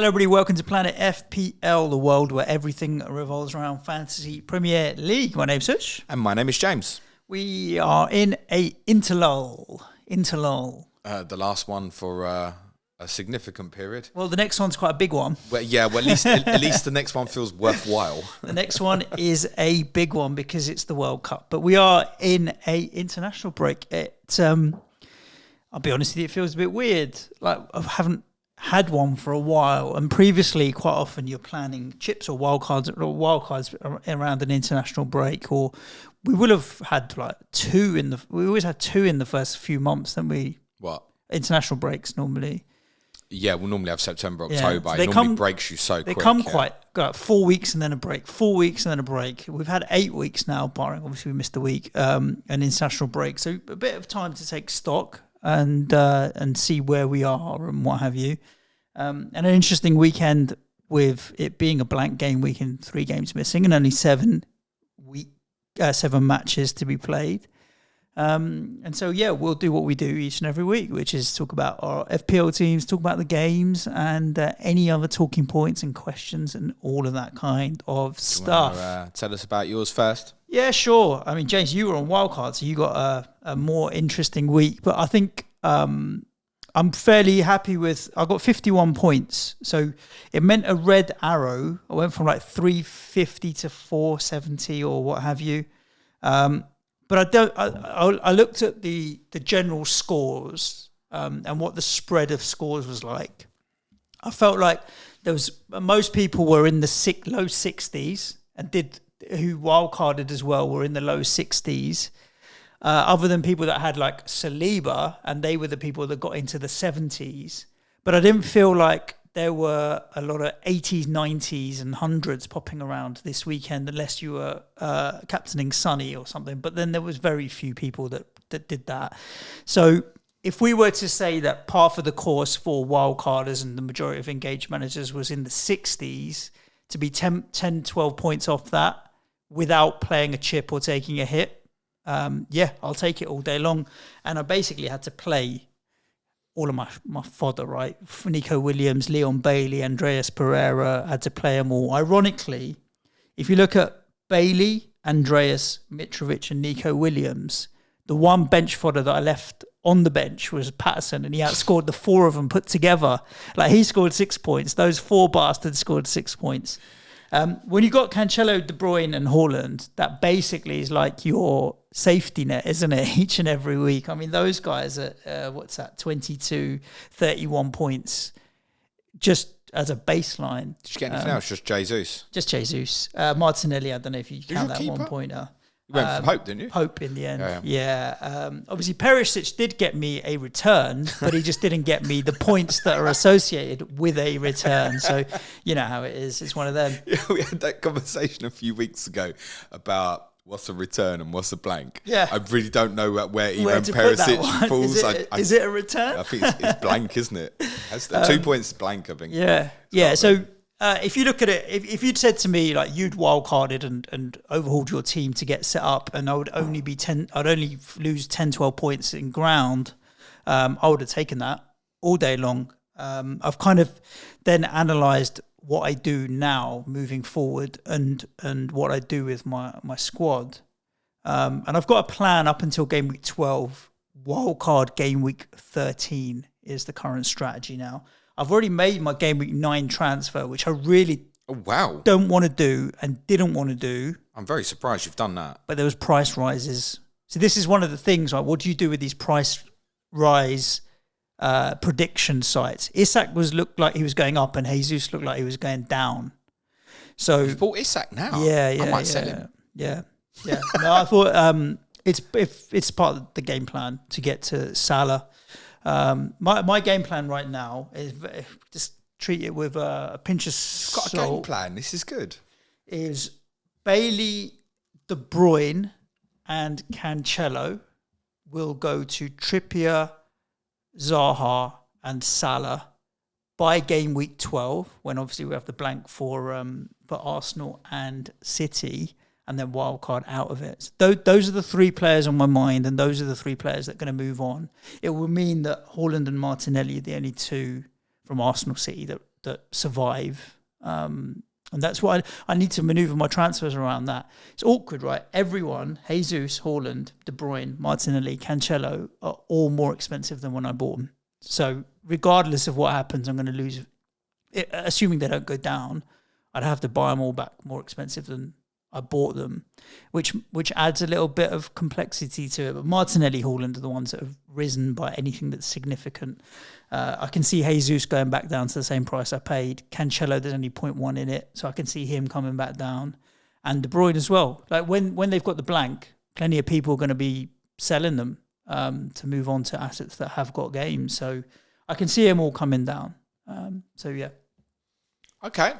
Hello everybody, welcome to Planet FPL, the world where everything revolves around Fantasy Premier League. My name's Suj. And my name is James. We are in a interlull. The last one for a significant period. Well, the next one's quite a big one. Well, at least the next one feels worthwhile. The next one is a big one because it's the World Cup. But we are in a international break. I'll be honest with you, it feels a bit weird. Like I haven't had one for a while, and previously quite often you're planning chips or wildcards around an international break, or we will have had we always had two in the first few months, don't we? What? International breaks normally. Yeah, we'll normally have September, October. So it normally breaks you so quick. They come quite 4 weeks and then a break, 4 weeks and then a break. We've had 8 weeks now, barring obviously we missed a week, an international break. So a bit of time to take stock and see where we are and what have you. And an interesting weekend with it being a blank game week and 3 games missing and only 7 matches to be played. And so, we'll do what we do each and every week, which is talk about our FPL teams, talk about the games and any other talking points and questions and all of that kind of stuff. Tell us about yours first. Yeah, sure. I mean, James, you were on wildcard, so you got a more interesting week. But I think I'm fairly happy with. I got 51 points, so it meant a red arrow. I went from like 350 to 470 or what have you. But I looked at the general scores and what the spread of scores was like. I felt like most people were in the low 60s and who wildcarded as well were in the low 60s. Other than people that had like Saliba, and they were the people that got into the 70s. But I didn't feel like there were a lot of 80s, 90s and 100s popping around this weekend, unless you were captaining Sonny or something. But then there was very few people that did that. So if we were to say that par for the course for wildcarders and the majority of engaged managers was in the 60s, to be 10, 12 points off that without playing a chip or taking a hit, I'll take it all day long. And I basically had to play all of my fodder, right? Nico Williams, Leon Bailey, Andreas Pereira, had to play them all. Ironically, if you look at Bailey, Andreas, Mitrovic and Nico Williams, the one bench fodder that I left on the bench was Patterson, and he outscored the 4 of them put together. Like, he scored 6 points. Those 4 bastards scored 6 points. When you got Cancelo, De Bruyne and Haaland, that basically is like your safety net, isn't it? Each and every week. I mean, those guys are, 22, 31 points, just as a baseline. Did you get anything else? Just Jesus? Just Jesus. Martinelli, I don't know if you count that keeper? 1 pointer. You went for Pope, didn't you? Pope in the end, yeah. Obviously, Perisic did get me a return, but he just didn't get me the points that are associated with a return. So, you know how it is. It's one of them. Yeah, we had that conversation a few weeks ago about what's a return and what's a blank. Yeah. I really don't know where Perisic falls. Is it a return? I think it's blank, isn't it? 2 points blank, I think. Yeah. So if you look at it, if you'd said to me like you'd wildcarded and overhauled your team to get set up, and I would only lose 10, 12 points in ground, I would have taken that all day long. I've kind of then analysed what I do now moving forward and what I do with my squad. And I've got a plan up until game week 12. Wildcard game week 13 is the current strategy now. I've already made my game week 9 transfer, which I really don't want to do and didn't want to do. I'm very surprised you've done that. But there was price rises. So this is one of the things, like, what do you do with these price rise prediction sites? Isak looked like he was going up and Jesus looked like he was going down. So you've bought Isak now? Yeah. I might sell him. Yeah. No, I thought it's part of the game plan to get to Salah. My game plan right now is just treat it with a pinch of salt. You've got a game plan. This is good. Is Bailey, De Bruyne, and Cancelo will go to Trippier, Zaha, and Salah by game week 12, when obviously we have the blank for Arsenal and City, and then wildcard out of it. So those are the 3 players on my mind, and those are the 3 players that are going to move on. It will mean that Haaland and Martinelli are the only 2 from Arsenal City that survive. And that's why I need to maneuver my transfers around that. It's awkward, right? Everyone, Jesus, Haaland, De Bruyne, Martinelli, Cancelo, are all more expensive than when I bought them. So regardless of what happens, I'm going to lose. Assuming they don't go down, I'd have to buy them all back more expensive than I bought them, which adds a little bit of complexity to it. But Martinelli, Haaland are the ones that have risen by anything that's significant. I can see Jesus going back down to the same price I paid. Cancelo, there's only 0.1 in it, so I can see him coming back down. And De Bruyne as well. Like when they've got the blank, plenty of people are going to be selling them to move on to assets that have got games. So I can see them all coming down. So yeah. Okay,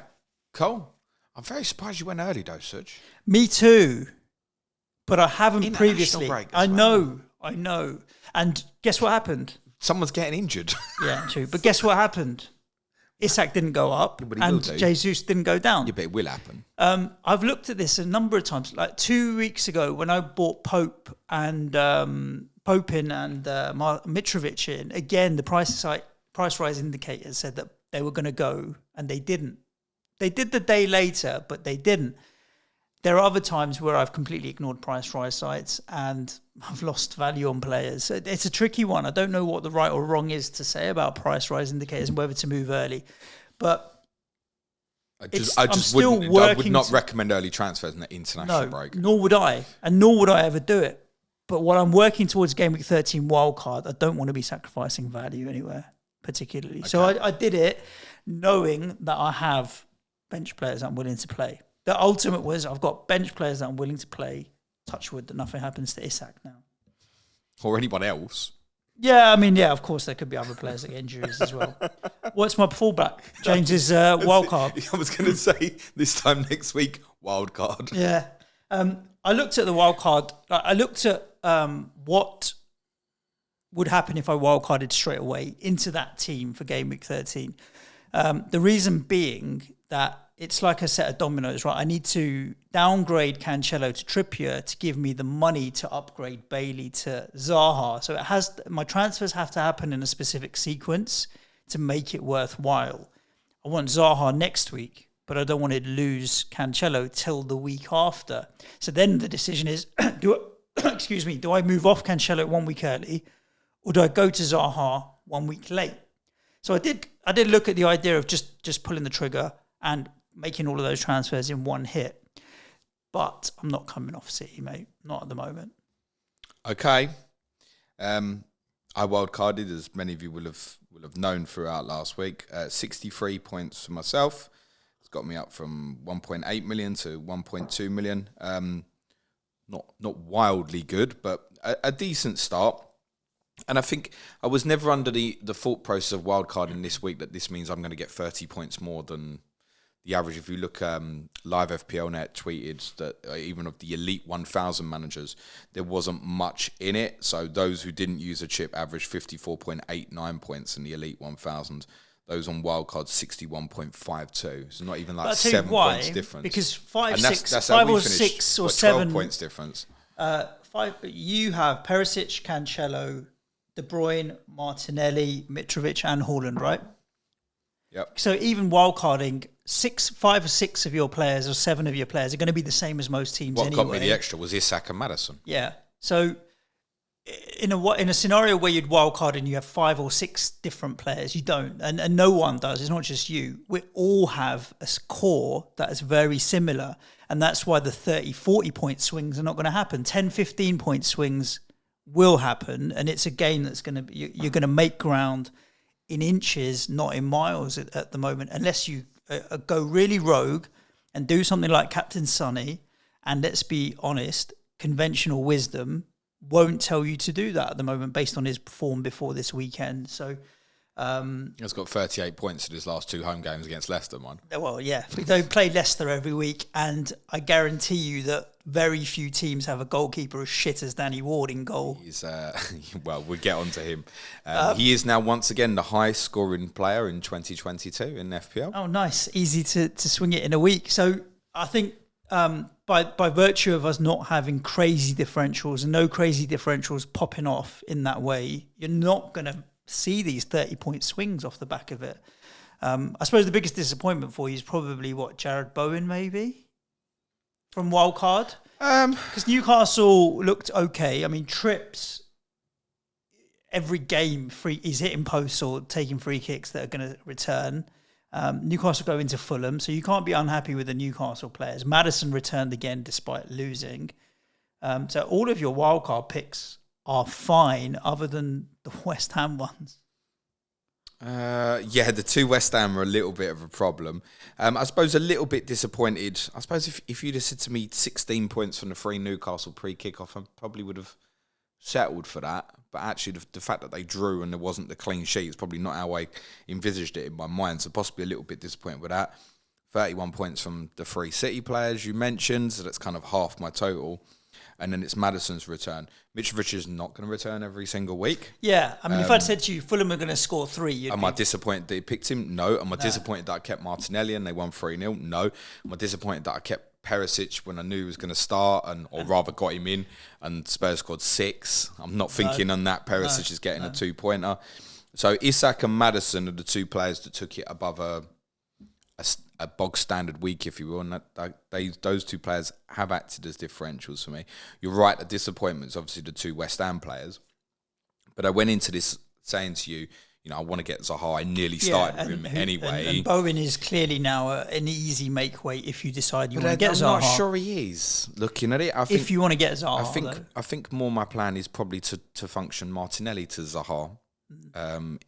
cool. I'm very surprised you went early though, Suj. Me too. But I haven't previously. I know. And guess what happened? Someone's getting injured. Yeah, true. But guess what happened? Isak didn't go up and Jesus didn't go down. Yeah, but it will happen. I've looked at this a number of times. Like 2 weeks ago when I bought Pope and Popin and Mitrovic in, again, the price rise indicator said that they were going to go and they didn't. They did the day later, but they didn't. There are other times where I've completely ignored price rise sites and I've lost value on players. It's a tricky one. I don't know what the right or wrong is to say about price rise indicators and whether to move early. But I would not recommend early transfers in the international break. Nor would I. And nor would I ever do it. But while I'm working towards Game Week 13 wildcard, I don't want to be sacrificing value anywhere particularly. Okay. So I did it knowing that I have bench players I'm willing to play. The ultimate was I've got bench players that I'm willing to play. Touch wood that nothing happens to Isak now. Or anyone else. Yeah, I mean, yeah, of course there could be other players that get injuries as well. What's my fallback? James's wild card. I was going to say this time next week, wild card. Yeah. I looked at the wild card. I looked at what would happen if I wild carded straight away into that team for Game Week 13. The reason being that it's like a set of dominoes, right? I need to downgrade Cancelo to Trippier to give me the money to upgrade Bailey to Zaha. So my transfers have to happen in a specific sequence to make it worthwhile. I want Zaha next week, but I don't want to lose Cancelo till the week after. So then the decision is, do I move off Cancelo 1 week early, or do I go to Zaha 1 week late? So I did look at the idea of just pulling the trigger and making all of those transfers in one hit. But I'm not coming off City, mate. Not at the moment. Okay. I wildcarded, as many of you will have known throughout last week. 63 points for myself. It's got me up from 1.8 million to 1.2 million. Not wildly good, but a decent start. And I think I was never under the thought process of wildcarding this week that this means I'm going to get 30 points more than the average. If you look, Live FPL Net tweeted that even of the Elite 1000 managers, there wasn't much in it. So those who didn't use a chip averaged 54.89 points in the Elite 1000. Those on wildcard 61.52. So not even like 7 points difference. Because 5 or 6 or 7 12 points difference. You have Perisic, Cancelo, De Bruyne, Martinelli, Mitrovic, and Haaland, right? Yep. So even wildcarding, 5 or 6 of your players or 7 of your players are going to be the same as most teams anyway. What got me the extra was Isak and Maddison. Yeah. So in a scenario where you'd wildcard and you have 5 or 6 different players, you don't, and no one does. It's not just you. We all have a core that is very similar, and that's why the 30, 40 point swings are not going to happen. 10, 15 point swings will happen, and it's a game that's going to be, you're going to make ground in inches, not in miles at the moment, unless you go really rogue and do something like Captain Sonny. And let's be honest, conventional wisdom won't tell you to do that at the moment based on his form before this weekend. So he's got 38 points in his last 2 home games against Leicester, man. Well, yeah, we don't play Leicester every week, and I guarantee you that very few teams have a goalkeeper as shit as Danny Ward in goal. He's well, we'll get on to him. He is now once again the highest scoring player in 2022 in FPL. Oh, nice. Easy to swing it in a week. So I think by virtue of us not having crazy differentials and no crazy differentials popping off in that way, you're not going to see these 30-point swings off the back of it. I suppose the biggest disappointment for you is probably Jared Bowen maybe from wildcard. Because Newcastle looked okay. I mean, Trips every game he's hitting posts or taking free kicks that are going to return. Newcastle go into Fulham, so you can't be unhappy with the Newcastle players. Maddison returned again despite losing. So all of your wildcard picks are fine, other than the West Ham ones. The two West Ham are a little bit of a problem. I suppose a little bit disappointed. I suppose if you'd have said to me 16 points from the 3 Newcastle pre-kickoff, I probably would have settled for that. But actually, the fact that they drew and there wasn't the clean sheet is probably not how I envisaged it in my mind. So possibly a little bit disappointed with that. 31 points from the 3 City players you mentioned, so that's kind of half my total. And then it's Maddison's return. Mitrovic is not going to return every single week. Yeah, I mean, if I'd said to you, Fulham are going to score 3, am I disappointed that he picked him? No. Am I disappointed that I kept Martinelli and they won 3-0? No. Am I disappointed that I kept Perisic when I knew he was going to start or rather got him in and Spurs scored 6? I'm not thinking on that. Perisic is getting a 2-pointer. So Isak and Maddison are the 2 players that took it above a bog standard week, if you will, and those 2 players have acted as differentials for me. You're right, the disappointment is obviously the 2 West Ham players, but I went into this saying to you, I want to get Zaha. I nearly started with him anyway. And Bowen is clearly now an easy make weight if you decide you want to get Zaha. I'm not sure he is. Looking at it, I think, if you want to get Zaha, I think more my plan is probably to function Martinelli to Zaha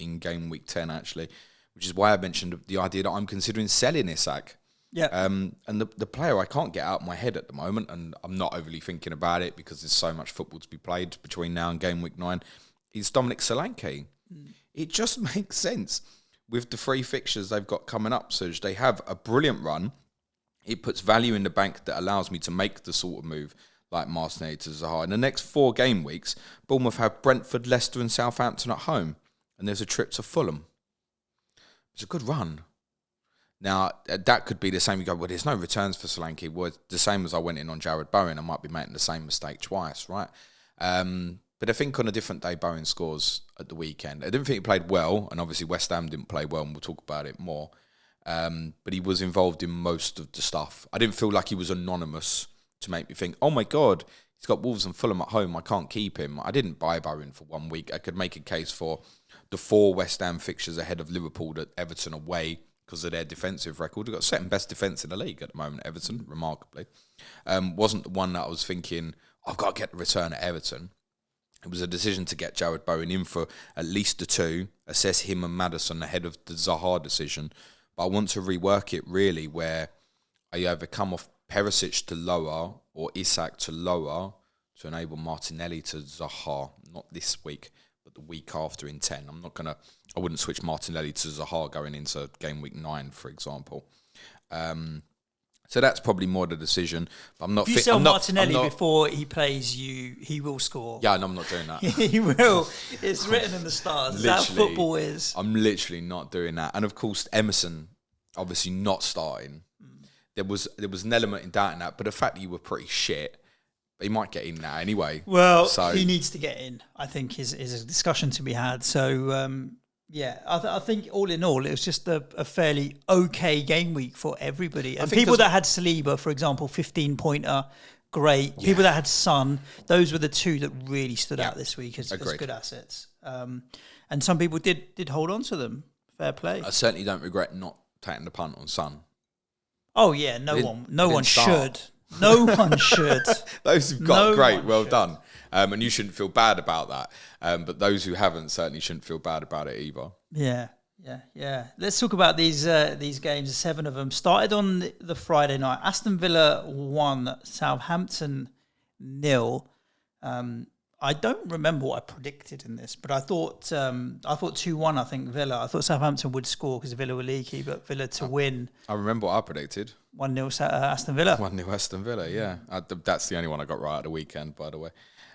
in game week 10 actually. Which is why I mentioned the idea that I'm considering selling Isak. Yeah. And the player I can't get out of my head at the moment, and I'm not overly thinking about it because there's so much football to be played between now and game week 9, is Dominic Solanke. It just makes sense. With the 3 fixtures they've got coming up, Suj, they have a brilliant run. It puts value in the bank that allows me to make the sort of move like Martinelli to Zaha. In the next 4 game weeks, Bournemouth have Brentford, Leicester and Southampton at home. And there's a trip to Fulham. It's a good run. Now, that could be the same. You go, well, there's no returns for Solanke. Well, it's the same as I went in on Jared Bowen. I might be making the same mistake twice, right? But I think on a different day, Bowen scores at the weekend. I didn't think he played well, and obviously West Ham didn't play well, and we'll talk about it more. But he was involved in most of the stuff. I didn't feel like he was anonymous to make me think, oh my God, he's got Wolves and Fulham at home. I can't keep him. I didn't buy Bowen for 1 week. I could make a case for the 4 West Ham fixtures ahead of Liverpool at Everton away because of their defensive record. They've got second best defence in the league at the moment, Everton, remarkably. Wasn't the one that I was thinking, I've got to get the return at Everton. It was a decision to get Jared Bowen in for at least the 2, assess him and Maddison ahead of the Zaha decision. But I want to rework it really where I either come off Perisic to lower or Isak to lower to enable Martinelli to Zaha, not this week, but the week after in 10. I wouldn't switch Martinelli to Zaha going into game week 9, for example. So that's probably more the decision. But I'm not. If you sell Martinelli before he plays you, he will score. Yeah, no, I'm not doing that. He will. It's written in the stars. That's how football is. I'm literally not doing that. And of course, Emerson, obviously not starting. There was an element in doubting that, but the fact that you were pretty shit, he might get in now anyway. Well, he needs to get in, I think, is a discussion to be had. So, I think all in all, it was just a fairly okay game week for everybody. And people that had Saliba, for example, 15-pointer, great. Yeah. People that had Son, those were the 2 that really stood out this week as good assets. And some people did hold on to them. Fair play. I certainly don't regret not taking the punt on Son. Oh yeah, no one should. No one should. Those who've got great, well done. And you shouldn't feel bad about that. But those who haven't certainly shouldn't feel bad about it either. Yeah. Let's talk about these games. 7 of them started on the Friday night. Aston Villa 1, Southampton 0. I don't remember what I predicted in this, but I thought 2-1. I think Villa. I thought Southampton would score because Villa were leaky, but Villa to win. I remember what I predicted. 1-0 Aston Villa. 1-0 Aston Villa. Yeah, that's the only one I got right at the weekend, by the way.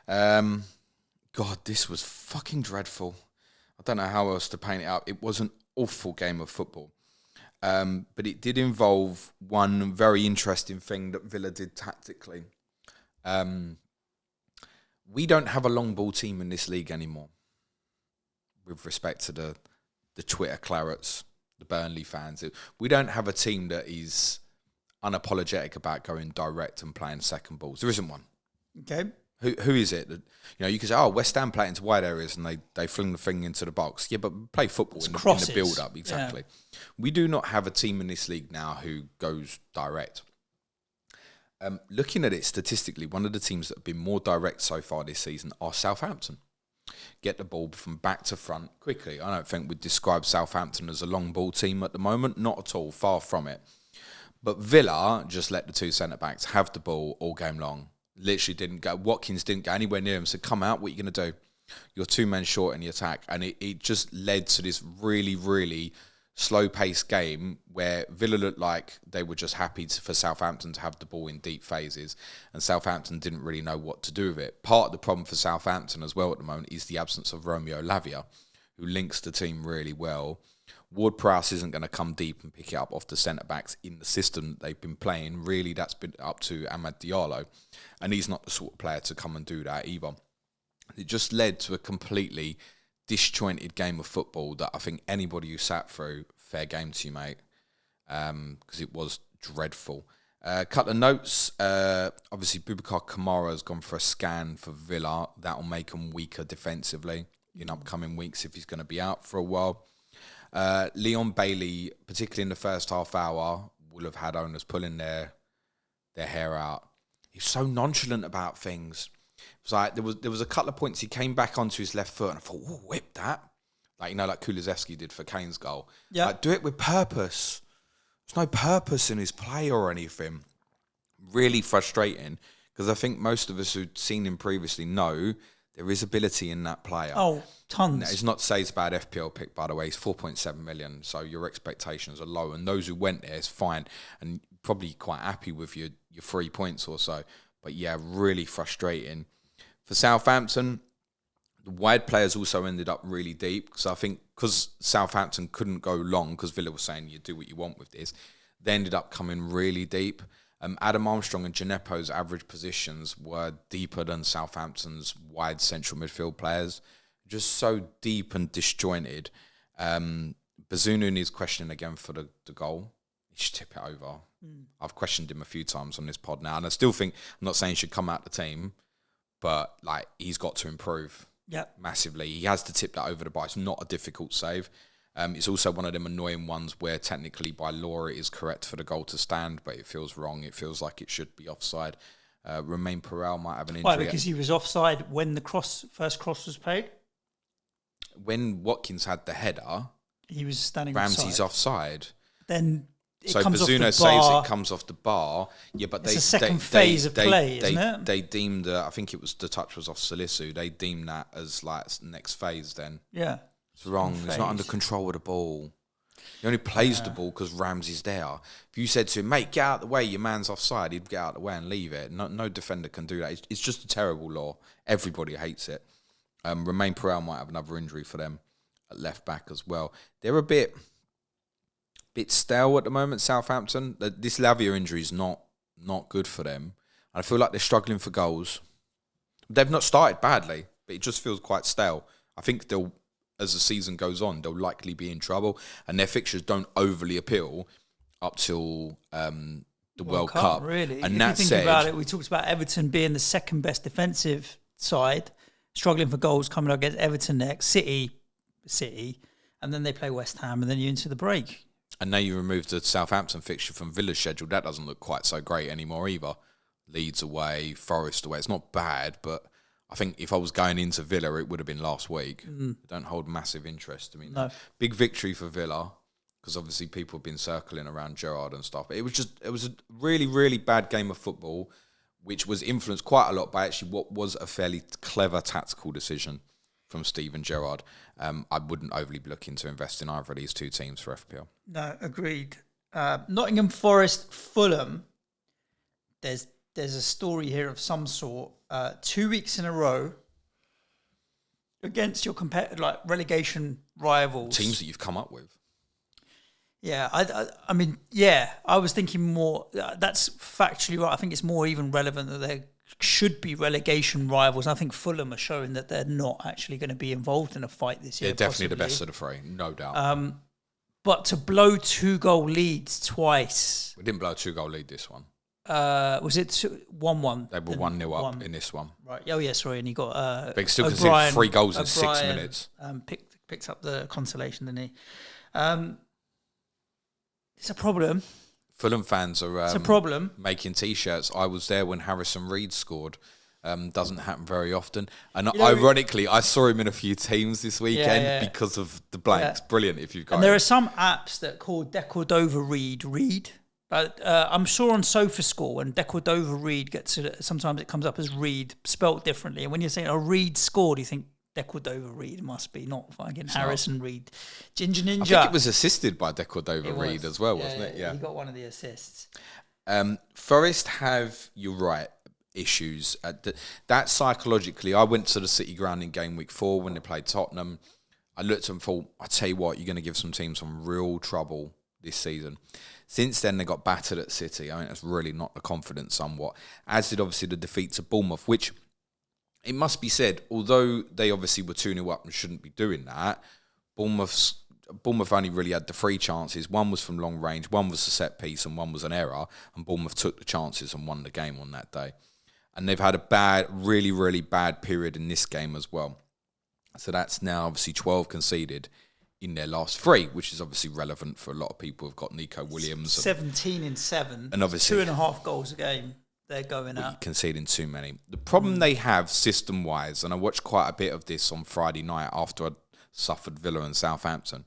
God, this was fucking dreadful. I don't know how else to paint it up. It was an awful game of football, but it did involve one very interesting thing that Villa did tactically. We don't have a long ball team in this league anymore, with respect to the Twitter clarets the Burnley fans. We don't have a team that is unapologetic about going direct and playing second balls. There isn't one. Okay. Who is it? That, you can say, West Ham play into wide areas and they fling the thing into the box. Yeah, but play football in the build-up. Exactly. Yeah. We do not have a team in this league now who goes direct. Looking at it statistically, one of the teams that have been more direct so far this season are Southampton. Get the ball from back to front quickly. I don't think we'd describe Southampton as a long ball team at the moment. Not at all. Far from it. But Villa just let the two centre-backs have the ball all game long. Literally didn't go. Watkins didn't go anywhere near him. So come out. What are you going to do? You're 2 men short in the attack. And it just led to this really, really slow-paced game where Villa looked like they were just happy for Southampton to have the ball in deep phases, and Southampton didn't really know what to do with it. Part of the problem for Southampton as well at the moment is the absence of Romeo Lavia, who links the team really well. Ward-Prowse isn't going to come deep and pick it up off the centre-backs in the system that they've been playing. Really, that's been up to Amad Diallo, and he's not the sort of player to come and do that either. It just led to a completely disjointed game of football that I think anybody who sat through, fair game to you, mate, because it was dreadful. A couple of notes. Obviously, Boubacar Kamara has gone for a scan for Villa. That will make him weaker defensively in upcoming weeks if he's going to be out for a while. Leon Bailey, particularly in the first half hour, will have had owners pulling their hair out. He's so nonchalant about things. It was like there was a couple of points he came back onto his left foot and I thought, whip that. Like Kulusevski did for Kane's goal. Yeah. Like, do it with purpose. There's no purpose in his play or anything. Really frustrating because I think most of us who'd seen him previously know there is ability in that player. Oh, tons. Now, it's not to say it's a bad FPL pick, by the way. It's 4.7 million, so your expectations are low. And those who went there is fine and probably quite happy with your 3 points or so. But yeah, really frustrating. For Southampton, the wide players also ended up really deep because I think because Southampton couldn't go long because Villa was saying you do what you want with this, they ended up coming really deep. Adam Armstrong and Gineppo's average positions were deeper than Southampton's wide central midfield players. Just so deep and disjointed. Bazunu needs questioning again for the goal. He should tip it over. I've questioned him a few times on this pod now, and I still think, I'm not saying he should come out the team, but like he's got to improve massively. He has to tip that over the bar. It's not a difficult save. It's also one of them annoying ones where technically by law it is correct for the goal to stand, but it feels wrong. It feels like it should be offside. Romain Perel might have an injury. Why? Because he was offside when the first cross was played? When Watkins had the header, he was standing Ramsey's offside. Then it so comes Bazunu off the bar. says it comes off the bar. Yeah, but it's a second phase of play, isn't it? They deemed, I think it was the touch was off Salisu. They deemed that as like next phase then. Yeah. It's wrong. He's not under control of the ball. He only plays the ball because Ramsey's there. If you said to him, mate, get out of the way, your man's offside, he'd get out of the way and leave it. No defender can do that. It's just a terrible law. Everybody hates it. Romain Perel might have another injury for them at left back as well. They're a bit stale at the moment, Southampton. This Lavia injury is not good for them. And I feel like they're struggling for goals. They've not started badly, but it just feels quite stale. I think as the season goes on, they'll likely be in trouble, and their fixtures don't overly appeal up till the World Cup. Really, and if you think about it, we talked about Everton being the second best defensive side, struggling for goals coming up against Everton next, City, and then they play West Ham, and then you're into the break. And now you remove the Southampton fixture from Villa's schedule. That doesn't look quite so great anymore either. Leeds away, Forest away. It's not bad, but I think if I was going into Villa, it would have been last week. Don't hold massive interest to me. No. Big victory for Villa, because obviously people have been circling around Gerrard and stuff. But it was a really, really bad game of football, which was influenced quite a lot by actually what was a fairly clever tactical decision from Steven Gerrard. I wouldn't overly be looking to invest in either of these two teams for FPL. No, agreed. Nottingham Forest, Fulham. There's a story here of some sort. 2 weeks in a row against your like relegation rivals, teams that you've come up with. Yeah, I mean, yeah, I was thinking more. That's factually right. I think it's more even relevant that there should be relegation rivals. I think Fulham are showing that they're not actually going to be involved in a fight this year. They're definitely the best of the three, no doubt. But to blow 2-goal leads twice. We didn't blow a 2-goal lead this one. Was it 1-1? They were 1-0 up in this one. Right. Oh, yeah, sorry. And he got... They still conceded 3 goals in 6 minutes. Picked up the consolation, didn't he? It's a problem. Fulham fans are it's a problem. Making T-shirts. I was there when Harrison Reed scored. Doesn't happen very often. And ironically, I saw him in a few teams this weekend because of the blanks. Yeah. Brilliant if you've got. And there are some apps that call Decordova Reed. But I'm sure on SofaScore, when Decordova Reed gets it, sometimes it comes up as Reed, spelt differently. And when you're saying, Reed scored, you think Decordova Reed must be, not fucking Harrison Reed. Ginger Ninja. I think it was assisted by Decordova Reed as well, wasn't it? Yeah, he got one of the assists. Forest have, you're right, issues. That psychologically, I went to the City ground in game week 4 when they played Tottenham. I looked at them and thought, I tell you what, you're going to give some teams some real trouble this season. Since then, they got battered at City. I mean, that's really not the confidence somewhat. As did obviously the defeat to Bournemouth, which it must be said, although they obviously were 2-0 up and shouldn't be doing that, Bournemouth only really had the 3 chances. One was from long range, one was a set piece, and one was an error. And Bournemouth took the chances and won the game on that day. And they've had a really, really bad period in this game as well. So that's now obviously 12 conceded in their last 3, which is obviously relevant for a lot of people who've got Nico Williams. 17 in 7. And obviously 2.5 goals a game. They're going out. Conceding too many. The problem they have system-wise, and I watched quite a bit of this on Friday night after I'd suffered Villa and Southampton.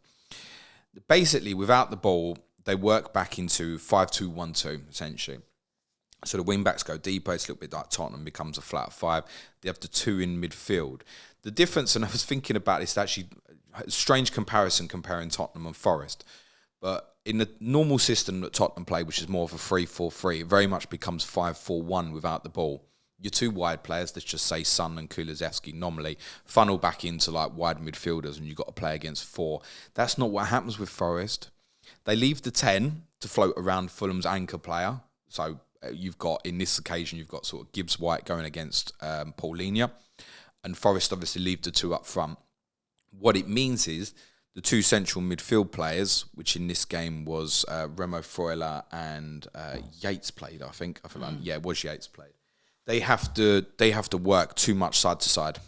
Basically, without the ball, they work back into 5-2-1-2, essentially. So the wing-backs go deeper. It's a little bit like Tottenham becomes a flat 5. They have the 2 in midfield. The difference, and I was thinking about this, actually a strange comparison comparing Tottenham and Forest. But in the normal system that Tottenham play, which is more of a 3-4-3, it very much becomes 5-4-1 without the ball. Your 2 wide players, let's just say Son and Kulusevski, normally funnel back into like wide midfielders, and you've got to play against 4. That's not what happens with Forest. They leave the 10 to float around Fulham's anchor player. So you've got, in this occasion, you've got sort of Gibbs White going against Paulinho, and Forest obviously leave the 2 up front. What it means is the 2 central midfield players, which in this game was Remo Freuler and Yates played, I think. Yeah, it was Yates played. They have to work too much side to side.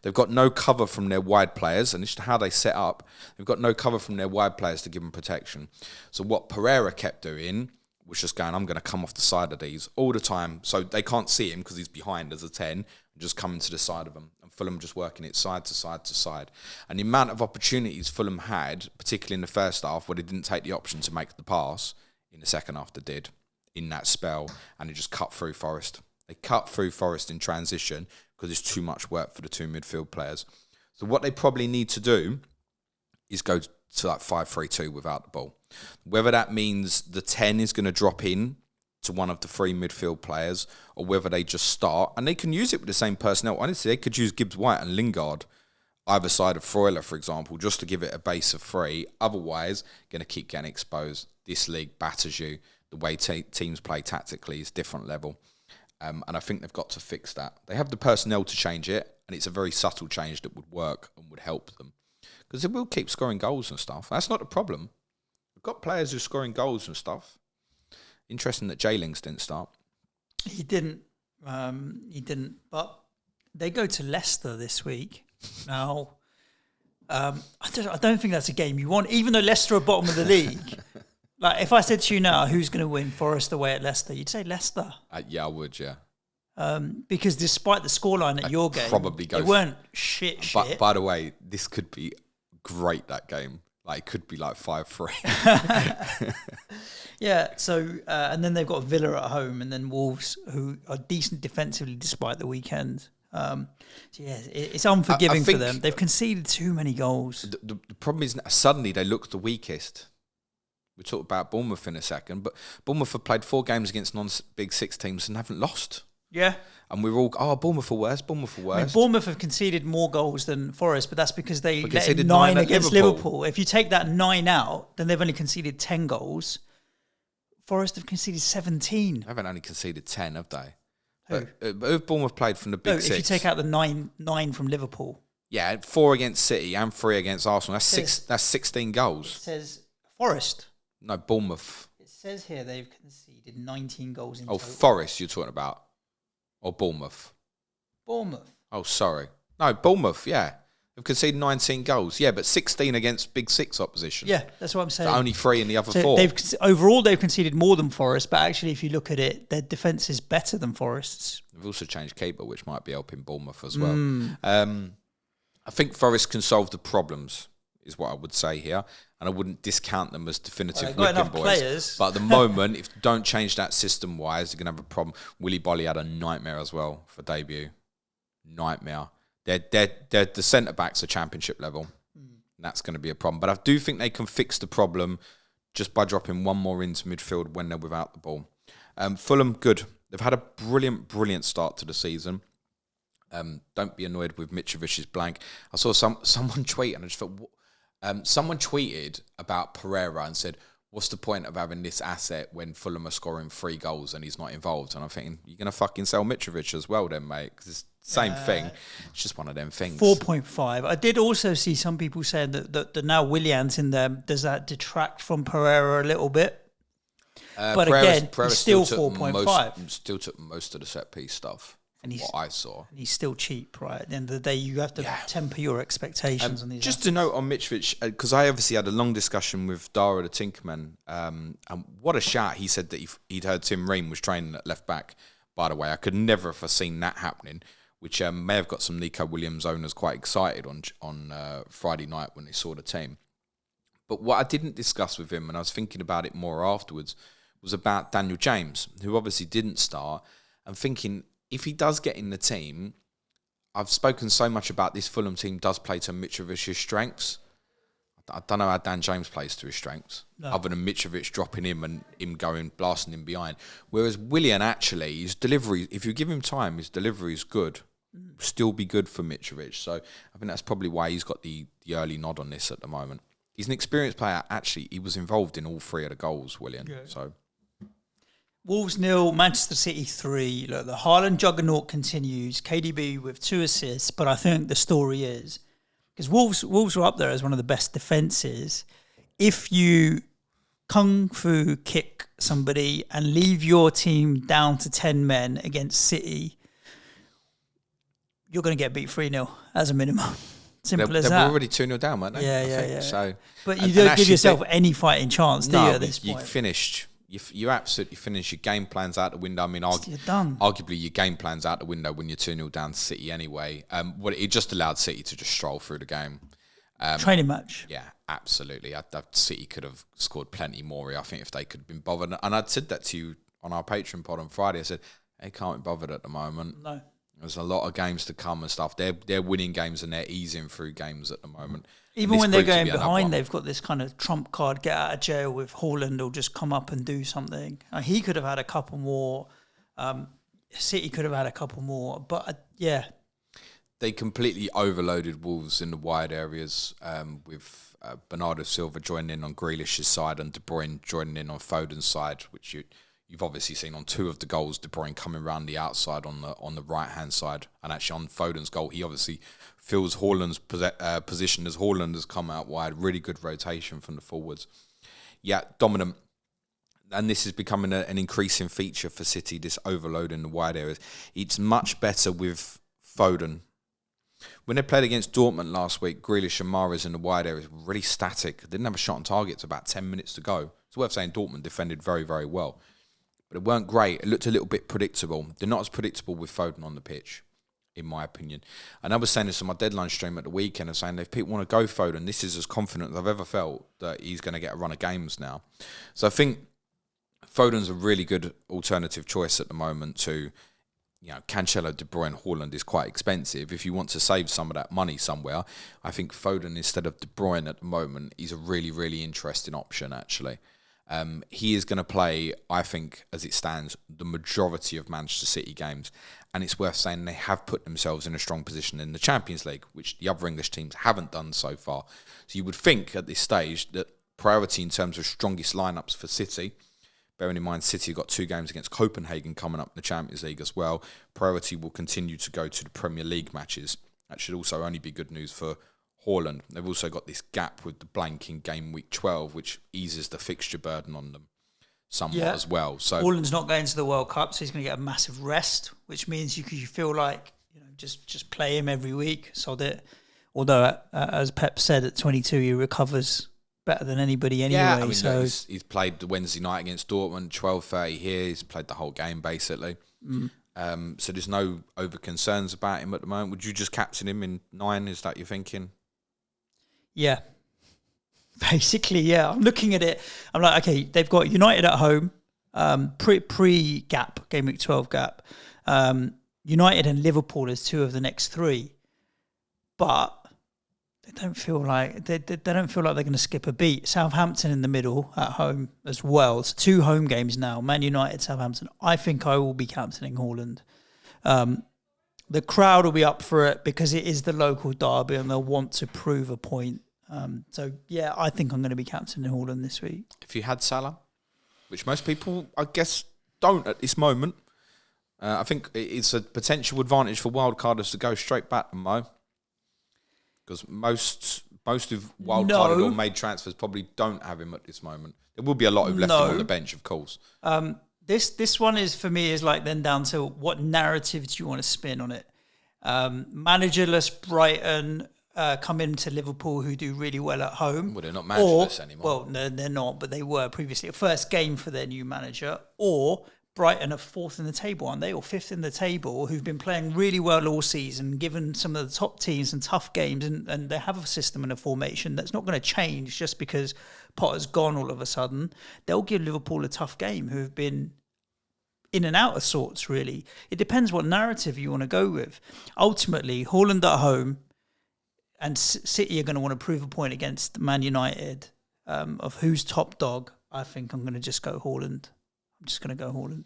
They've got no cover from their wide players, and it's how they set up. They've got no cover from their wide players to give them protection. So what Pereira kept doing was just going, I'm going to come off the side of these all the time. So they can't see him because he's behind as a 10, and just coming to the side of them. And Fulham just working it side to side to side. And the amount of opportunities Fulham had, particularly in the first half, where they didn't take the option to make the pass, in the second half they did, in that spell, and they just cut through Forest. They cut through Forest in transition because it's too much work for the 2 midfield players. So what they probably need to do is go to like 5-3-2 without the ball. Whether that means the 10 is going to drop in to one of the 3 midfield players, or whether they just start, and they can use it with the same personnel. Honestly, they could use Gibbs White and Lingard either side of Freuler, for example, just to give it a base of 3. Otherwise, going to keep getting exposed. This league batters you. The way teams play tactically is different level. And I think they've got to fix that. They have the personnel to change it, and it's a very subtle change that would work and would help them. Because they will keep scoring goals and stuff. That's not the problem. We've got players who are scoring goals and stuff. Interesting that J-Links didn't start. He didn't. But they go to Leicester this week. Now, I don't think that's a game you want, even though Leicester are bottom of the league. Like, if I said to you now, who's going to win Forest away at Leicester, you'd say Leicester. Yeah, I would, yeah. Because despite the scoreline at your game, probably they weren't shit. By the way, this could be great, that game. Like, it could be like 5-3. Yeah, so, and then they've got Villa at home, and then Wolves, who are decent defensively despite the weekend. So, yeah, it's unforgiving for them. They've conceded too many goals. The problem is suddenly they look the weakest. We'll talk about Bournemouth in a second, but Bournemouth have played 4 games against non-Big 6 teams and haven't lost. Yeah. And we're all, Bournemouth are worse. I mean, Bournemouth have conceded more goals than Forest, but that's because they let in 9 against Liverpool. If you take that 9 out, then they've only conceded 10 goals. Forest have conceded 17. They haven't only conceded 10, have they? Who? But who've Bournemouth played from the Big 6? If you take out the 9 from Liverpool. Yeah, 4 against City and 3 against Arsenal. That's 16 goals. It says Forest. No, Bournemouth. It says here they've conceded 19 goals in Oh, total. Forest you're talking about. Or Bournemouth. Bournemouth. Oh, sorry. No, Bournemouth, yeah. They've conceded 19 goals. Yeah, but 16 against Big Six opposition. Yeah, that's what I'm saying. So only 3 in the other So 4. overall they've conceded more than Forest, but actually if you look at it, their defence is better than Forest's. They've also changed keeper, which might be helping Bournemouth as well. I think Forest can solve the problems, is what I would say here. And I wouldn't discount them as definitive whipping boys. Players. But at the moment, if they don't change that system-wise, they're going to have a problem. Willy Bolly had a nightmare as well for debut. Nightmare. The centre-backs are championship level. That's going to be a problem. But I do think they can fix the problem just by dropping one more into midfield when they're without the ball. Fulham, good. They've had a brilliant start to the season. Don't be annoyed with Mitrovic's blank. I saw someone tweet and I just thought, someone tweeted about Pereira and said, what's the point of having this asset when Fulham are scoring 3 goals and he's not involved? And I'm thinking, you're going to fucking sell Mitrovic as well then, mate, because it's the same thing. It's just one of them things. 4.5. I did also see some people saying that now Willian's in there. Does that detract from Pereira a little bit? But again, Pereira he's still 4.5. Still took most of the set-piece stuff. And what I saw. And he's still cheap, right? At the end of the day, you have to temper your expectations on these. Just to note on Mitrovic, because I obviously had a long discussion with Dara the Tinkerman, and what a shout. He said that he'd heard Tim Ream was training at left back. By the way, I could never have foreseen that happening, which may have got some Nico Williams owners quite excited on Friday night when they saw the team. But what I didn't discuss with him, and I was thinking about it more afterwards, was about Daniel James, who obviously didn't start, and thinking, if he does get in the team, I've spoken so much about this Fulham team does play to Mitrovic's strengths. I don't know how Dan James plays to his strengths, other than Mitrovic dropping him and him going, blasting him behind. Whereas Willian, actually, his delivery, if you give him time, his delivery is good. Still be good for Mitrovic. So I think that's probably why he's got the early nod on this at the moment. He's an experienced player. Actually, he was involved in all 3 of the goals, Willian. Yeah. So Wolves 0, Manchester City 3. Look, the Haaland juggernaut continues. KDB with 2 assists, but I think the story is, because Wolves are up there as one of the best defences. If you kung fu kick somebody and leave your team down to 10 men against City, you're going to get beat 3-0 as a minimum. Simple as that. They're already 2-0 down, weren't they? Yeah. So, but you don't give yourself any fighting chance, do you, at this point? You finished. You absolutely finished. Your game plan's out the window. I mean, you're done. Arguably, your game plan's out the window when you're 2-0 down to City anyway. It just allowed City to just stroll through the game. Training match. Yeah, absolutely. City could have scored plenty more, I think, if they could have been bothered. And I'd said that to you on our Patreon pod on Friday. I said, they can't be bothered at the moment. No. There's a lot of games to come and stuff. They're winning games and they're easing through games at the moment. Even when they're going behind, they've got this kind of trump card, get out of jail with Haaland or just come up and do something. He could have had a couple more. City could have had a couple more. But, yeah. They completely overloaded Wolves in the wide areas with Bernardo Silva joining in on Grealish's side and De Bruyne joining in on Foden's side, which you've obviously seen on 2 of the goals, De Bruyne coming around the outside on the right-hand side. And actually on Foden's goal, he obviously fills Haaland's position as Haaland has come out wide. Really good rotation from the forwards. Yeah, dominant. And this is becoming an increasing feature for City, this overload in the wide areas. It's much better with Foden. When they played against Dortmund last week, Grealish and Mahrez in the wide areas were really static. Didn't have a shot on target to about 10 minutes to go. It's worth saying Dortmund defended very, very well. But it weren't great. It looked a little bit predictable. They're not as predictable with Foden on the pitch, in my opinion. And I was saying this on my deadline stream at the weekend, of saying if people want to go Foden, this is as confident as I've ever felt that he's going to get a run of games now. So I think Foden's a really good alternative choice at the moment to, Cancelo, De Bruyne, Haaland is quite expensive. If you want to save some of that money somewhere, I think Foden instead of De Bruyne at the moment is a really, really interesting option, actually. He is going to play, I think, as it stands, the majority of Manchester City games. And it's worth saying they have put themselves in a strong position in the Champions League, which the other English teams haven't done so far. So you would think at this stage that priority in terms of strongest lineups for City, bearing in mind City have got 2 games against Copenhagen coming up in the Champions League as well, priority will continue to go to the Premier League matches. That should also only be good news for Haaland. They've also got this gap with the blank in game week 12, which eases the fixture burden on them somewhat as well. So Haaland's not going to the World Cup, so he's going to get a massive rest, which means you feel like just play him every week, sod it. Although, as Pep said, at 22 he recovers better than anybody anyway. Yeah, I mean, so he's played the Wednesday night against Dortmund, 12:30 here. He's played the whole game basically. So there's no over concerns about him at the moment. Would you just captain him in 9? Is that your thinking? Yeah. Basically, yeah. I'm looking at it. I'm like, okay, they've got United at home, pre-gap, game week 12 gap. United and Liverpool as 2 of the next 3. But they don't feel like they're going to skip a beat. Southampton in the middle at home as well. It's 2 home games now. Man United, Southampton. I think I will be captaining Haaland. The crowd will be up for it because it is the local derby and they'll want to prove a point. So, yeah, I think I'm going to be captaining Haaland this week. If you had Salah, which most people, I guess, don't at this moment, I think it's a potential advantage for wildcarders to go straight back to Mo. Because most of wildcarded or made transfers probably don't have him at this moment. There will be a lot who've left him on the bench, of course. This one is, for me, is like then down to what narrative do you want to spin on it? Managerless Brighton come into Liverpool who do really well at home. Well, they're not managerless anymore. Well, no, they're not, but they were previously. A first game for their new manager. Or Brighton are 4th in the table, aren't they? Or 5th in the table, who've been playing really well all season, given some of the top teams and tough games, and they have a system and a formation that's not going to change just because Potter's gone all of a sudden. They'll give Liverpool a tough game, who have been in and out of sorts, really. It depends what narrative you want to go with. Ultimately, Haaland at home and City are going to want to prove a point against Man United of who's top dog. I think I'm going to just go Haaland. I'm just going to go Haaland.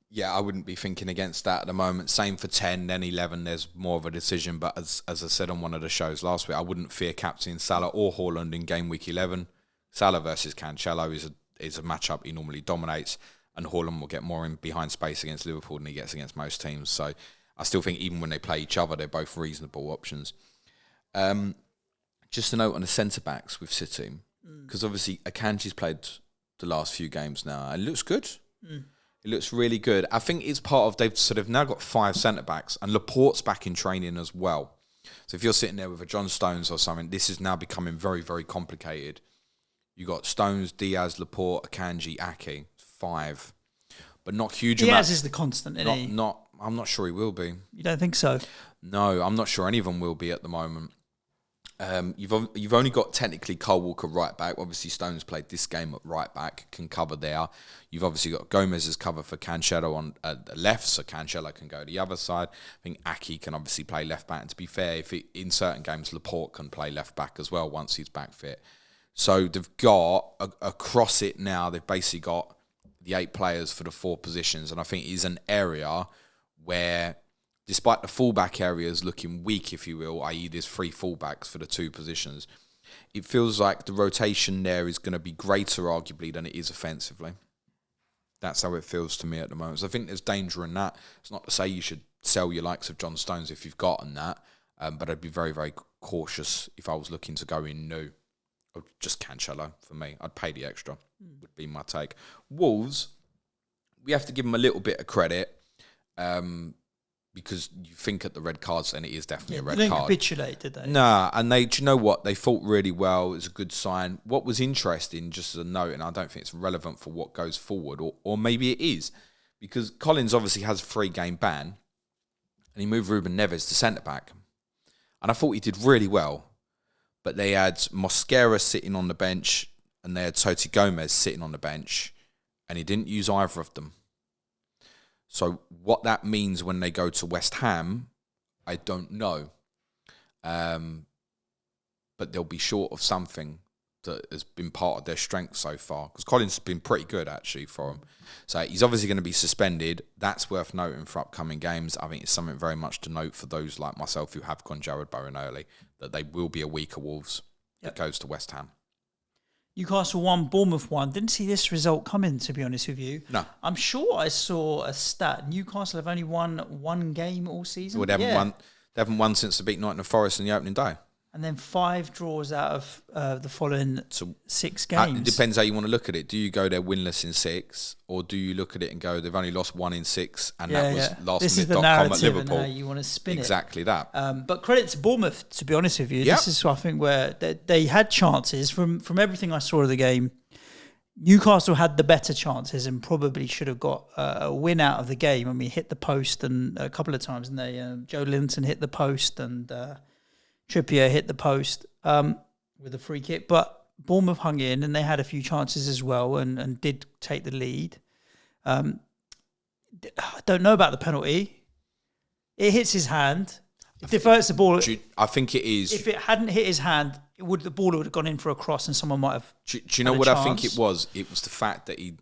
Yeah, I wouldn't be thinking against that at the moment. Same for 10, then 11, there's more of a decision. But as I said on one of the shows last week, I wouldn't fear captaining Salah or Haaland in game week 11. Salah versus Cancelo is a matchup he normally dominates, and Haaland will get more in behind space against Liverpool than he gets against most teams. So I still think even when they play each other, they're both reasonable options. Just a note on the centre-backs with City, because obviously Akanji's played the last few games now. It looks good. It looks really good. I think it's part of they've now got 5 centre-backs, and Laporte's back in training as well. So if you're sitting there with a John Stones or something, this is now becoming very, very complicated. You got Stones, Diaz, Laporte, Akanji, Ake, 5, but not huge amounts. Diaz is the constant, isn't he? I'm not sure he will be. You don't think so? No, I'm not sure any of them will be at the moment. You've only got technically Kyle Walker right back. Obviously, Stones played this game at right back, can cover there. You've obviously got Gomez as cover for Cancelo on the left, so Cancelo can go to the other side. I think Ake can obviously play left back. And to be fair, in certain games, Laporte can play left back as well once he's back fit. So they've got, across it now, they've basically got the 8 players for the 4 positions. And I think it is an area where, despite the fullback areas looking weak, if you will, i.e. there's 3 fullbacks for the 2 positions, it feels like the rotation there is going to be greater, arguably, than it is offensively. That's how it feels to me at the moment. So I think there's danger in that. It's not to say you should sell your likes of John Stones if you've gotten that, but I'd be very, very cautious if I was looking to go in new. Or just Cancelo for me. I'd pay the extra, would be my take. Wolves, we have to give them a little bit of credit, because you think at the red cards, and it is definitely a red card. They didn't capitulate, did they? Nah, and do you know what? They fought really well. It was a good sign. What was interesting, just as a note, and I don't think it's relevant for what goes forward, or maybe it is, because Collins obviously has a 3-game ban, and he moved Ruben Neves to centre-back. And I thought he did really well. But they had Mosquera sitting on the bench, and they had Toti Gomez sitting on the bench, and he didn't use either of them. So what that means when they go to West Ham, I don't know. But they'll be short of something that has been part of their strength so far. Because Collins has been pretty good, actually, for them. So he's obviously going to be suspended. That's worth noting for upcoming games. I think it's something very much to note for those like myself who have gone Jared Bowen early, that they will be a weaker Wolves that goes to West Ham. Newcastle 1, Bournemouth 1. Didn't see this result coming, to be honest with you. No. I'm sure I saw a stat. Newcastle have only won 1 game all season. Well, they haven't won since they beat Nottingham Forest in the opening day. and then 5 draws out of the following 6 games. It depends how you want to look at it. Do you go there winless in 6, or do you look at it and go, they've only lost 1 in 6, and that was lastminute.com at Liverpool? And how you want to spin exactly that. But credit to Bournemouth, to be honest with you. Yep. This is, I think, where they had chances from everything I saw of the game. Newcastle had the better chances and probably should have got a win out of the game. I mean, hit the post and a couple of times, and Joe Linton hit the post and Trippier hit the post with a free kick. But Bournemouth hung in and they had a few chances as well and did take the lead. I don't know about the penalty. It hits his hand. It diverts the ball. I think it is. If it hadn't hit his hand, the ball would have gone in for a cross and someone might have. Do you know what I think it was? It was the fact that he,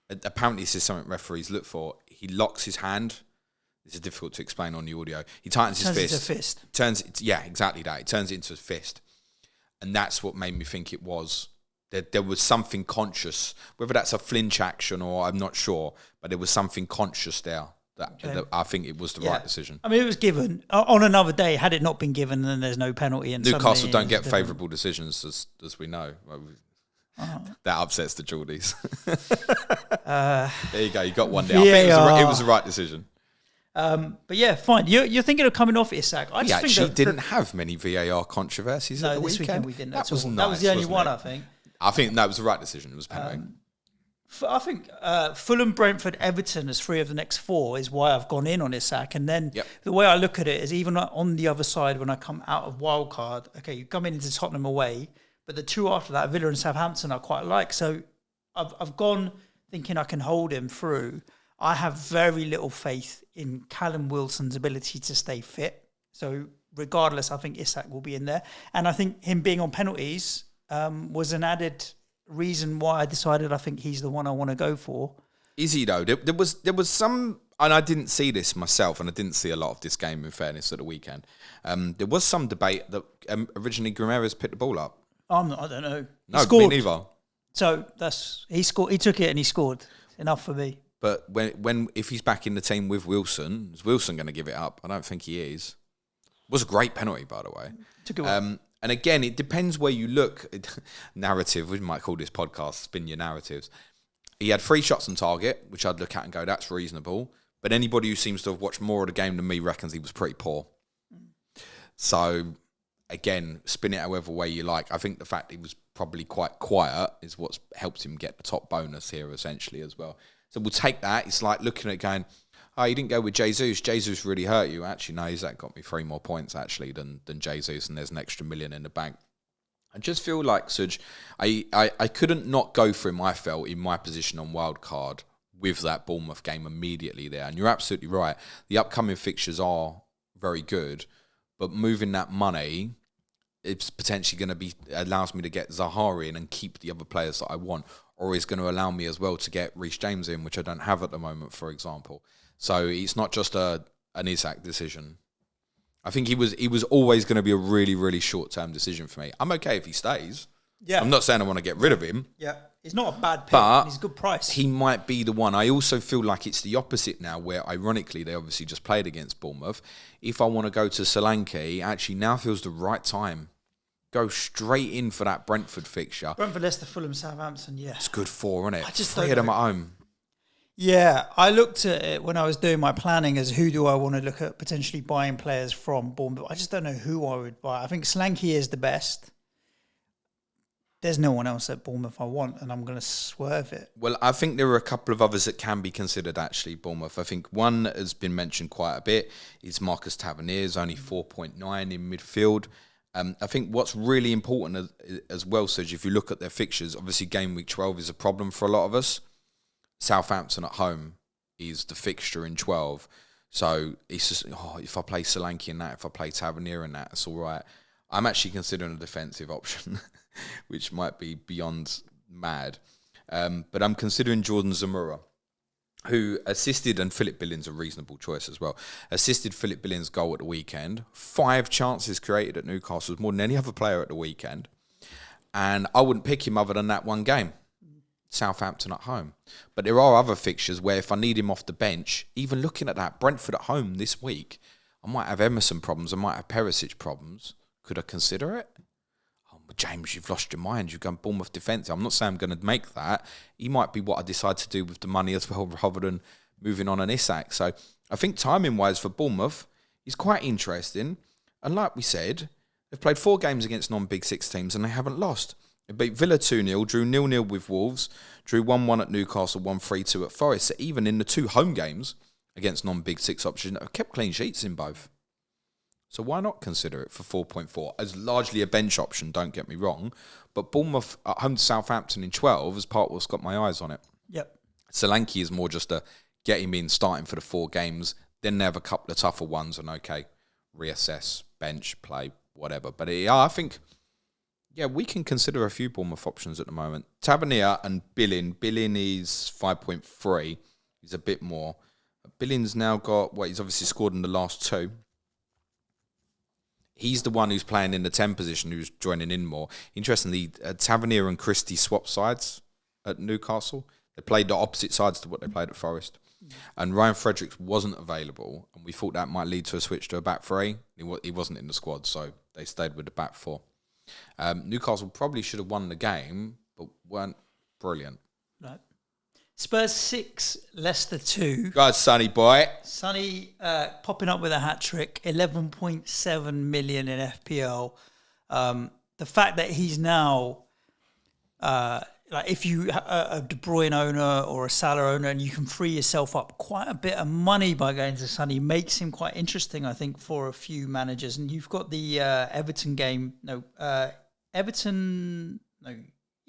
apparently this is something referees look for, he locks his hand. This is difficult to explain on the audio. He tightens his fist. Yeah, exactly that. It turns it into a fist. And that's what made me think it was. There was something conscious, whether that's a flinch action or I'm not sure, but there was something conscious there. That I think it was the right decision. I mean, it was given on another day. Had it not been given, then there's no penalty. And Newcastle don't get favourable decisions, as we know. That upsets the Geordies. There you go. You got one there. I think it was the right decision. But yeah, fine. You're thinking of coming off Isak. We actually didn't have many VAR controversies at the this weekend. We didn't. That was nice. That was the only one, I think. I think that was the right decision. It was penalty. I think Fulham, Brentford, Everton as 3 of the next 4 is why I've gone in on Isak. And then the way I look at it is even on the other side when I come out of wildcard, okay, you come into Tottenham away, but the 2 after that, Villa and Southampton, I quite like. So I've gone thinking I can hold him through. I have very little faith in Callum Wilson's ability to stay fit. So regardless, I think Isak will be in there. And I think him being on penalties was an added reason why I decided I think he's the one I want to go for. Is he though? There was some, and I didn't see this myself, and I didn't see a lot of this game in fairness at the weekend. There was some debate that originally Guimaraes picked the ball up. I don't know. No, me neither. So he scored. He took it and he scored. Enough for me. But if he's back in the team with Wilson, is Wilson going to give it up? I don't think he is. It was a great penalty, by the way. Took it and again, it depends where you look. Narrative, we might call this podcast Spin Your Narratives. He had 3 shots on target, which I'd look at and go, that's reasonable. But anybody who seems to have watched more of the game than me reckons he was pretty poor. So, again, spin it however way you like. I think the fact he was probably quite quiet is what's helped him get the top bonus here, essentially, as well. So we'll take that. It's like looking at it going, oh, you didn't go with Jesus. Jesus really hurt you. Actually, no, that got me 3 more points, actually, than Jesus, and there's an extra $1 million in the bank. I just feel like, Suj, I couldn't not go for him, I felt, in my position on wildcard with that Bournemouth game immediately there. And you're absolutely right. The upcoming fixtures are very good, but moving that money, it's potentially going to be, allows me to get Zaha in and keep the other players that I want, or is going to allow me as well to get Reece James in, which I don't have at the moment, for example. So it's not just an Isak decision. I think he was always going to be a really, really short-term decision for me. I'm okay if he stays. Yeah. I'm not saying I want to get rid of him. Yeah. He's not a bad pick. But he's a good price. He might be the one. I also feel like it's the opposite now, where ironically they obviously just played against Bournemouth. If I want to go to Solanke, actually now feels the right time. Go straight in for that Brentford fixture. Brentford, Leicester, Fulham, Southampton, yeah. It's good 4, isn't it? I just 3 of them at home. Yeah, I looked at it when I was doing my planning as who do I want to look at potentially buying players from Bournemouth. I just don't know who I would buy. I think Solanke is the best. There's no one else at Bournemouth I want, and I'm going to swerve it. Well, I think there are a couple of others that can be considered, actually, Bournemouth. I think one that has been mentioned quite a bit is Marcus Tavernier's, only 4.9 in midfield. I think what's really important as well, Suj, if you look at their fixtures, obviously game week 12 is a problem for a lot of us. Southampton at home is the fixture in 12. So it's just, if I play Solanke in that, if I play Tavernier in that, it's all right. I'm actually considering a defensive option, which might be beyond mad. But I'm considering Jordan Zamora, who assisted, and Philip Billings a reasonable choice as well, assisted Philip Billings' goal at the weekend. 5 chances created at Newcastle, more than any other player at the weekend. And I wouldn't pick him other than that one game. Southampton at home. But there are other fixtures where if I need him off the bench, even looking at that, Brentford at home this week, I might have Emerson problems, I might have Perisic problems. Could I consider it? Oh, but James, you've lost your mind. You've gone Bournemouth defence. I'm not saying I'm going to make that. He might be what I decide to do with the money as well, rather than moving on an Isak. So I think timing-wise for Bournemouth is quite interesting. And like we said, they've played 4 games against non-Big Six teams and they haven't lost. They beat Villa 2-0, drew 0-0 with Wolves, drew 1-1 at Newcastle, 1-3-2 at Forest. So even in the 2 home games against non-Big Six options, they've kept clean sheets in both. So why not consider it for 4.4 as largely a bench option, don't get me wrong. But Bournemouth at home to Southampton in 12 is part of what's got my eyes on it. Yep. Solanke is more just a get him in, starting for the 4 games, then they have a couple of tougher ones and okay, reassess, bench, play, whatever. But I think, we can consider a few Bournemouth options at the moment. Tavernier and Billing. Billing is 5.3. He's a bit more. Billing's now got, he's obviously scored in the last 2. He's the one who's playing in the 10 position, who's joining in more. Interestingly, Tavernier and Christie swapped sides at Newcastle. They played the opposite sides to what they played at Forest. And Ryan Fredericks wasn't available, and we thought that might lead to a switch to a back 3. He wasn't in the squad, so they stayed with the back 4. Newcastle probably should have won the game, but weren't brilliant. Right. Spurs 6, Leicester 2. Go ahead, Sonny boy. Sonny popping up with a hat-trick, 11.7 million in FPL. The fact that he's now, if you a De Bruyne owner or a Salah owner and you can free yourself up quite a bit of money by going to Sonny, makes him quite interesting, I think, for a few managers. And you've got the Everton game.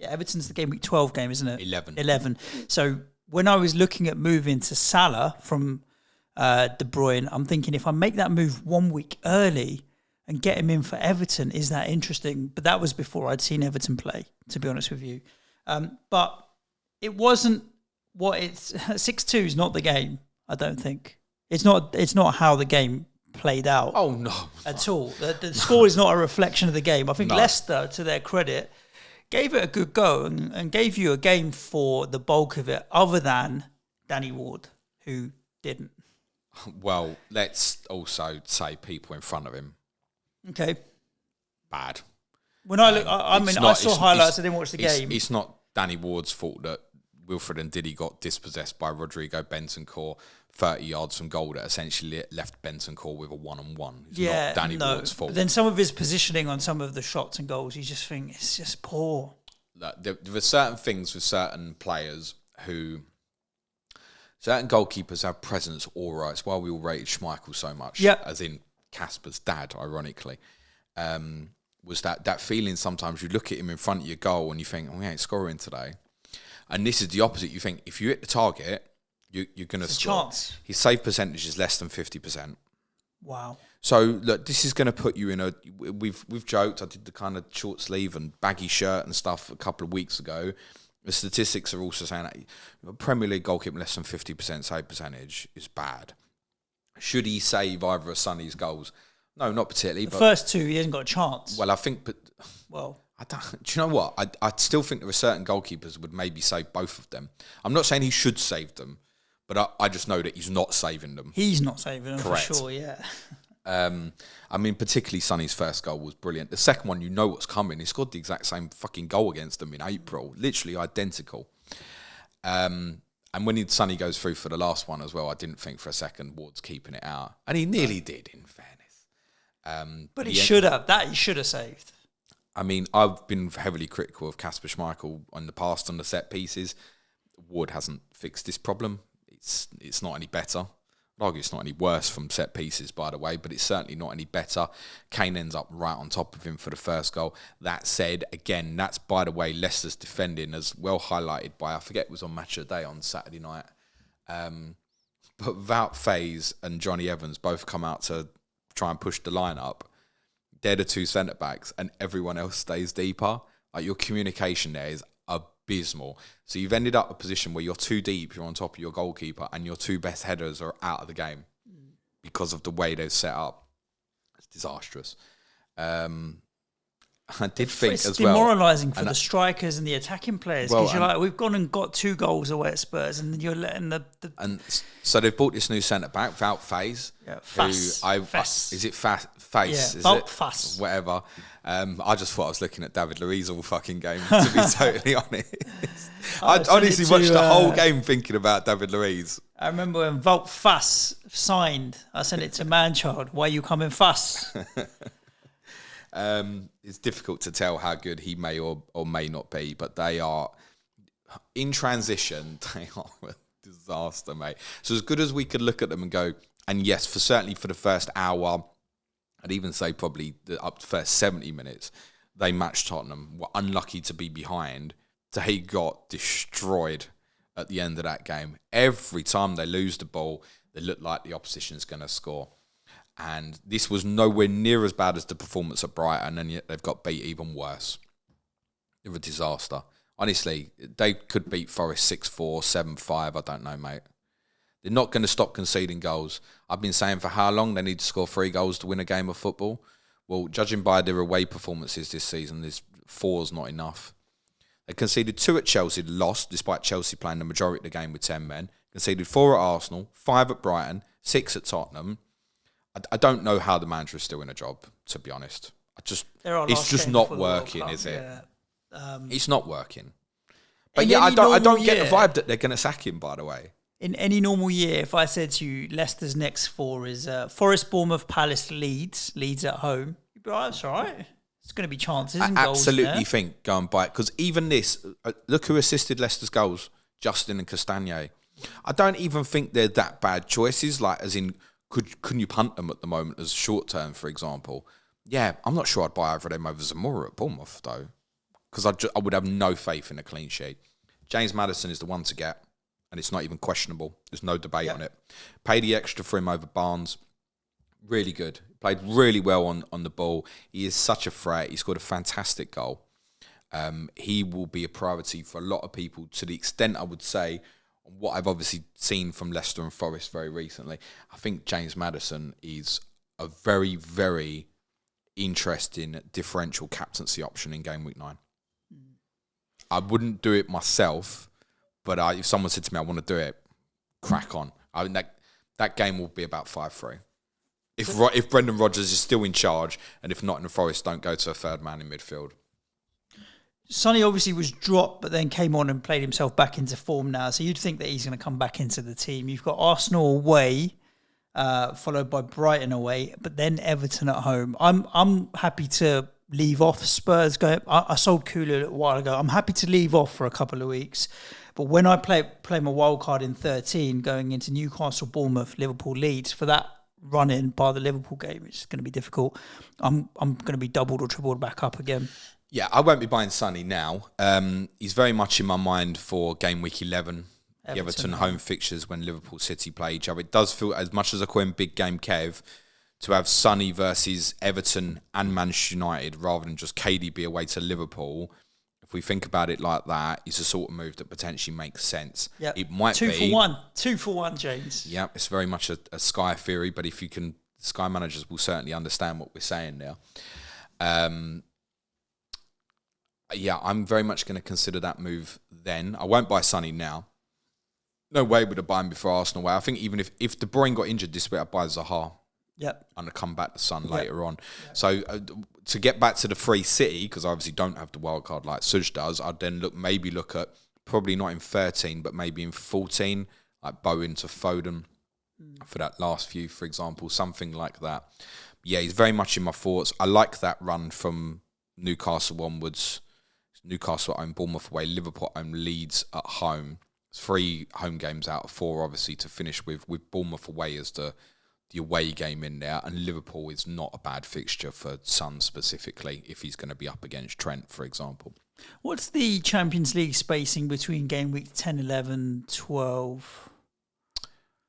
Everton's the game week 12 game, isn't it? 11. So when I was looking at moving to Salah from De Bruyne, I'm thinking if I make that move 1 week early and get him in for Everton, is that interesting? But that was before I'd seen Everton play, to be honest with you. But it wasn't what it's 6-2 is not the game, I don't think. It's not how the game played out. Oh no. At all. The score is not a reflection of the game. I think Leicester, to their credit, gave it a good go and gave you a game for the bulk of it, other than Danny Ward, who didn't. Well, let's also say people in front of him. Okay. Bad. When I look, I saw highlights. I didn't watch the game. It's not Danny Ward's fault that Wilfred and Diddy got dispossessed by Rodrigo Bentancur 30 yards from goal that essentially left Bentancur with a 1-on-1. It's not Danny Ward's fault. But then some of his positioning on some of the shots and goals, you just think it's just poor. There are certain things with certain players who... Certain goalkeepers have presence, aura. It's why we all rated Schmeichel so much. Yep. As in Casper's dad, ironically. Was that feeling sometimes you look at him in front of your goal and you think, he ain't scoring today. And this is the opposite. You think, if you hit the target, you're going to score. Chance. His save percentage is less than 50%. Wow. So, look, this is going to put you in a... We've joked. I did the kind of short sleeve and baggy shirt and stuff a couple of weeks ago. The statistics are also saying that Premier League goalkeeper less than 50% save percentage is bad. Should he save either of Sonny's goals? No, not particularly. The first 2, he hasn't got a chance. Well, I think... do you know what? I still think there are certain goalkeepers who would maybe save both of them. I'm not saying he should save them, but I just know that he's not saving them. He's not saving them. Correct. For sure, yeah. Particularly Sonny's first goal was brilliant. The second one, you know what's coming. He scored the exact same fucking goal against them in April. Literally identical. And when Sonny goes through for the last one as well, I didn't think for a second Ward's keeping it out. And he nearly did, in fairness. But he should have. That he should have saved. I mean, I've been heavily critical of Kasper Schmeichel in the past on the set pieces. Ward hasn't fixed this problem. It's not any better. I'd argue it's not any worse from set pieces, by the way, but it's certainly not any better. Kane ends up right on top of him for the first goal. That said, again, that's, by the way, Leicester's defending as well highlighted by, I forget it was on Match of the Day on Saturday night. But Wout Faes and Johnny Evans both come out to try and push the line up. They're the 2 centre-backs and everyone else stays deeper. Like, your communication there is abysmal. So you've ended up a position where you're too deep, you're on top of your goalkeeper, and your 2 best headers are out of the game because of the way they've set up. It's disastrous. I did think it's as well. demoralising for the strikers and the attacking players, because you're like, we've gone and got 2 goals away at Spurs, and then you're letting the And so they've bought this new centre back, Wout Faes. Yeah, Faes. Is it Face? Yeah, Wout Faes. Whatever. I just thought I was looking at David Luiz all fucking game, to be totally honest. I honestly watched the whole game thinking about David Luiz. I remember when Wout Faes signed, I sent it to Manchild, why are you coming fast? It's difficult to tell how good he may or may not be, but they are, in transition, they are a disaster, mate. So as good as we could look at them and go, and yes, certainly for the first hour, I'd even say probably up to the first 70 minutes, they matched Tottenham, were unlucky to be behind. They got destroyed at the end of that game. Every time they lose the ball, they look like the opposition's going to score. And this was nowhere near as bad as the performance at Brighton, and yet they've got beat even worse. They're a disaster. Honestly, they could beat Forest 6-4, 7-5, I don't know, mate. They're not going to stop conceding goals. I've been saying for how long they need to score 3 goals to win a game of football. Well, judging by their away performances this season, 4's not enough. They conceded 2 at Chelsea, lost, despite Chelsea playing the majority of the game with 10 men. Conceded 4 at Arsenal, 5 at Brighton, 6 at Tottenham. I don't know how the manager is still in a job, to be honest. It's just not working, is it? Yeah. It's not working. But yeah, I don't get the vibe that they're going to sack him, by the way. In any normal year, if I said to you, Leicester's next 4 is Forest, Bournemouth, Palace, Leeds at home, you'd be like, that's all right. It's going to be chances and goals. I absolutely think go and buy it. Because even this, look who assisted Leicester's goals, Justin and Castagne. I don't even think they're that bad choices, like as in, couldn't you punt them at the moment as short term, for example? Yeah, I'm not sure I'd buy either of them over Zamora at Bournemouth, though. Because I would have no faith in a clean sheet. James Maddison is the one to get, and it's not even questionable. There's no debate on it. Pay the extra for him over Barnes. Really good. Played really well on the ball. He is such a threat. He scored a fantastic goal. He will be a priority for a lot of people, to the extent I would say, what I've obviously seen from Leicester and Forest very recently. I think James Maddison is a very, very interesting differential captaincy option in game week 9. I wouldn't do it myself, but if someone said to me, I want to do it, crack on. I mean, that game will be about 5-3. If Brendan Rodgers is still in charge, and if Nottingham Forest don't go to a third man in midfield. Sonny obviously was dropped, but then came on and played himself back into form now. So you'd think that he's going to come back into the team. You've got Arsenal away, followed by Brighton away, but then Everton at home. I'm happy to leave off Spurs going. I sold Kula a little while ago. I'm happy to leave off for a couple of weeks. But when I play my wild card in 13, going into Newcastle, Bournemouth, Liverpool, Leeds, for that run-in by the Liverpool game, it's going to be difficult. I'm going to be doubled or tripled back up again. Yeah, I won't be buying Sonny now. He's very much in my mind for game week 11. The Everton home fixtures when Liverpool City play each other. It does feel, as much as I call him big game Kev, to have Sonny versus Everton and Manchester United rather than just KDB away to Liverpool. If we think about it like that, it's a sort of move that potentially makes sense. Yep. It might be 2 for 1, James. Yeah, it's very much a Sky theory, but if you can, Sky managers will certainly understand what we're saying now. Yeah, I'm very much going to consider that move then. I won't buy Sonny now. No way would I buy him before Arsenal away. I think even if De Bruyne got injured this week, I'd buy Zaha. Yep. And I'd come back to Son later on. Yep. So to get back to the free City, because I obviously don't have the wild card like Suj does, I'd then look at, probably not in 13, but maybe in 14, like Bowen to Foden for that last few, for example, something like that. Yeah, he's very much in my thoughts. I like that run from Newcastle onwards. Newcastle at home, Bournemouth away, Liverpool at home, Leeds at home. It's 3 home games out of 4, obviously, to finish with Bournemouth away as the away game in there. And Liverpool is not a bad fixture for Son specifically, if he's going to be up against Trent, for example. What's the Champions League spacing between game week 10, 11, 12?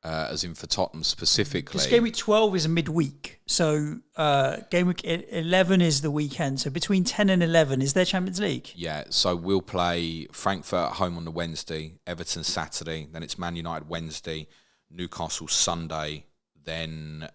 As in for Tottenham specifically. Because game week 12 is a midweek. So game week 11 is the weekend. So between 10 and 11, is there Champions League? Yeah, so we'll play Frankfurt at home on the Wednesday, Everton Saturday, then it's Man United Wednesday, Newcastle Sunday, then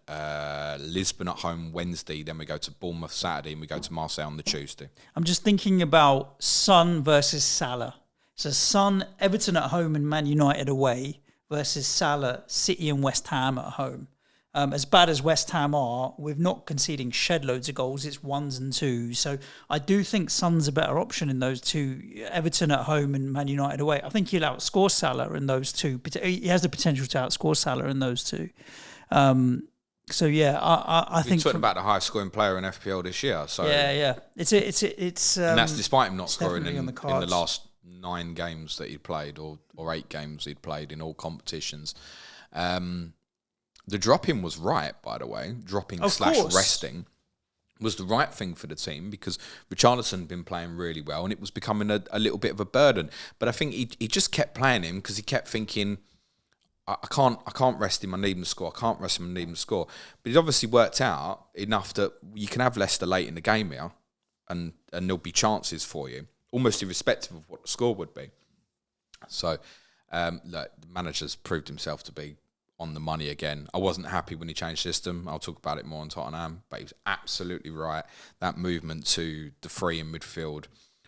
Lisbon at home Wednesday, then we go to Bournemouth Saturday, and we go to Marseille on the Tuesday. I'm just thinking about Son versus Salah. So Son, Everton at home and Man United away versus Salah, City and West Ham at home. As bad as West Ham are, with not conceding shed loads of goals, it's 1s and 2s. So I do think Son's a better option in those two, Everton at home and Man United away. I think he'll outscore Salah in those two. He has the potential to outscore Salah in those two. So yeah, I think talking about the highest scoring player in FPL this year. So yeah. It's and that's despite him not scoring in the the last 9 games that he'd played, or 8 games he'd played in all competitions. The dropping was right, by the way. Resting was the right thing for the team, because Richarlison had been playing really well and it was becoming a little bit of a burden. But I think he just kept playing him because he kept thinking, I can't rest him, I need him to score. I can't rest him, I need him to score. But it obviously worked out enough that you can have Leicester late in the game here and there'll be chances for you, almost irrespective of what the score would be. So the manager's proved himself to be on the money again. I wasn't happy when he changed system. I'll talk about it more on Tottenham, but he was absolutely right. That movement to the 3 in midfield,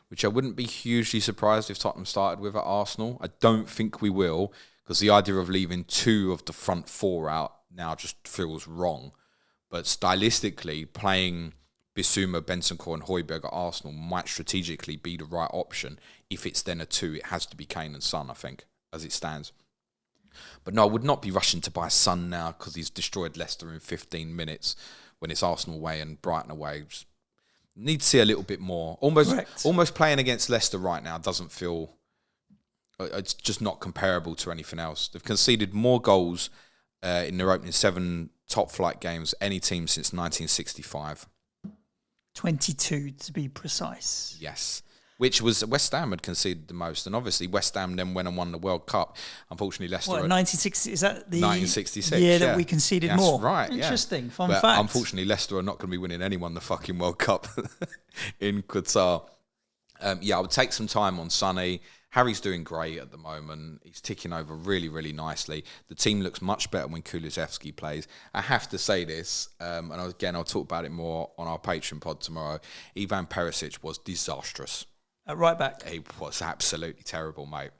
which I wouldn't be hugely surprised if Tottenham started with at Arsenal. I don't think we will, because the idea of leaving 2 of the front 4 out now just feels wrong. But stylistically, playing Bissouma, Bentancur and Højbjerg at Arsenal might strategically be the right option. If it's then a 2, it has to be Kane and Son, I think, as it stands. But no, I would not be rushing to buy Son now because he's destroyed Leicester in 15 minutes when it's Arsenal away and Brighton away. Just need to see a little bit more. Almost playing against Leicester right now doesn't feel... It's just not comparable to anything else. They've conceded more goals in their opening 7 top-flight games any team since 1965. 22 to be precise. Yes. Which was West Ham had conceded the most, and obviously West Ham then went and won the World Cup. Unfortunately, Leicester. What, 1960? Is that the 1966 year that we conceded more? That's right. Interesting. Yeah. Fun but fact. Unfortunately, Leicester are not going to be winning anyone the fucking World Cup in Qatar. I would take some time on Sonny. Harry's doing great at the moment. He's ticking over really, really nicely. The team looks much better when Kulusevski plays. I have to say this, and again, I'll talk about it more on our Patreon pod tomorrow. Ivan Perisic was disastrous. At right back. He was absolutely terrible, mate.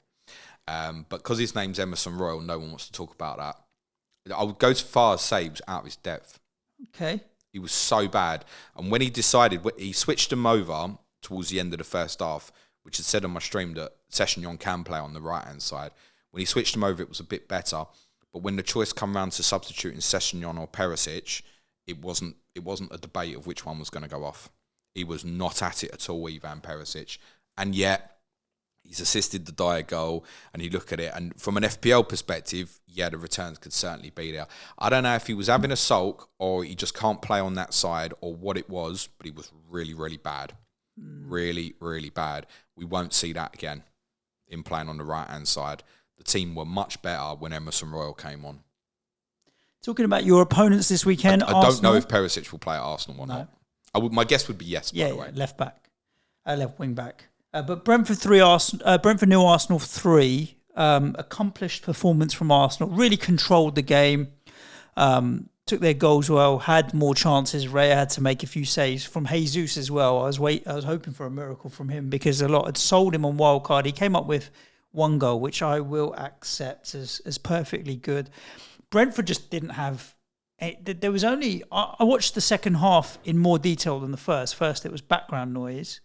But because his name's Emerson Royal, no one wants to talk about that. I would go as far as say he was out of his depth. Okay. He was so bad. And when he decided, he switched him over towards the end of the first half, which had said on my stream that Sessegnon can play on the right-hand side. When he switched him over, it was a bit better. But when the choice come round to substituting Sessegnon or Perisic, it wasn't a debate of which one was going to go off. He was not at it at all, Ivan Perisic. And yet, he's assisted the Dyer goal, and you look at it, and from an FPL perspective, yeah, the returns could certainly be there. I don't know if he was having a sulk, or he just can't play on that side, or what it was, but he was really, really bad. Really, really bad. We won't see that again in playing on the right-hand side. The team were much better when Emerson Royal came on. Talking about your opponents this weekend, I don't know if Perisic will play at Arsenal or not. My guess would be yes, by the way. Left back. Left wing back. But Brentford 3, Brentford 0, Arsenal 3. Accomplished performance from Arsenal. Really controlled the game. Took their goals well. Had more chances. Raya had to make a few saves from Jesus as well. I was hoping for a miracle from him because a lot had sold him on wildcard. He came up with 1 goal, which I will accept as perfectly good. Brentford just didn't have... There was only... I watched the second half in more detail than the first. First, it was background noise.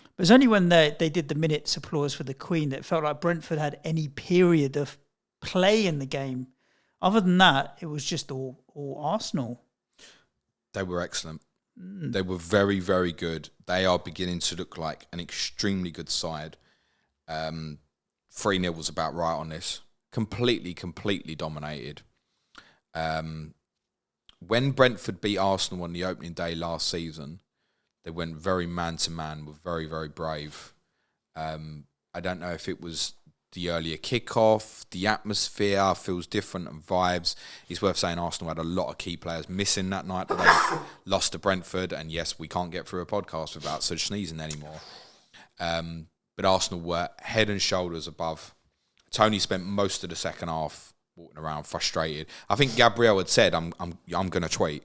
It was only when they did the minutes applause for the Queen that it felt like Brentford had any period of play in the game. Other than that, it was just all Arsenal. They were excellent. They were very, very good. They are beginning to look like an extremely good side. 3-0 was about right on this. Completely dominated. When Brentford beat Arsenal on the opening day last season, they went very man-to-man, were very, very brave. I don't know if it was the earlier kickoff, the atmosphere feels different and vibes. It's worth saying Arsenal had a lot of key players missing that night that they lost to Brentford. And yes, we can't get through a podcast without Suj sneezing anymore. But Arsenal were head and shoulders above. Tony spent most of the second half walking around frustrated. I think Gabriel had said, "I'm going to tweet.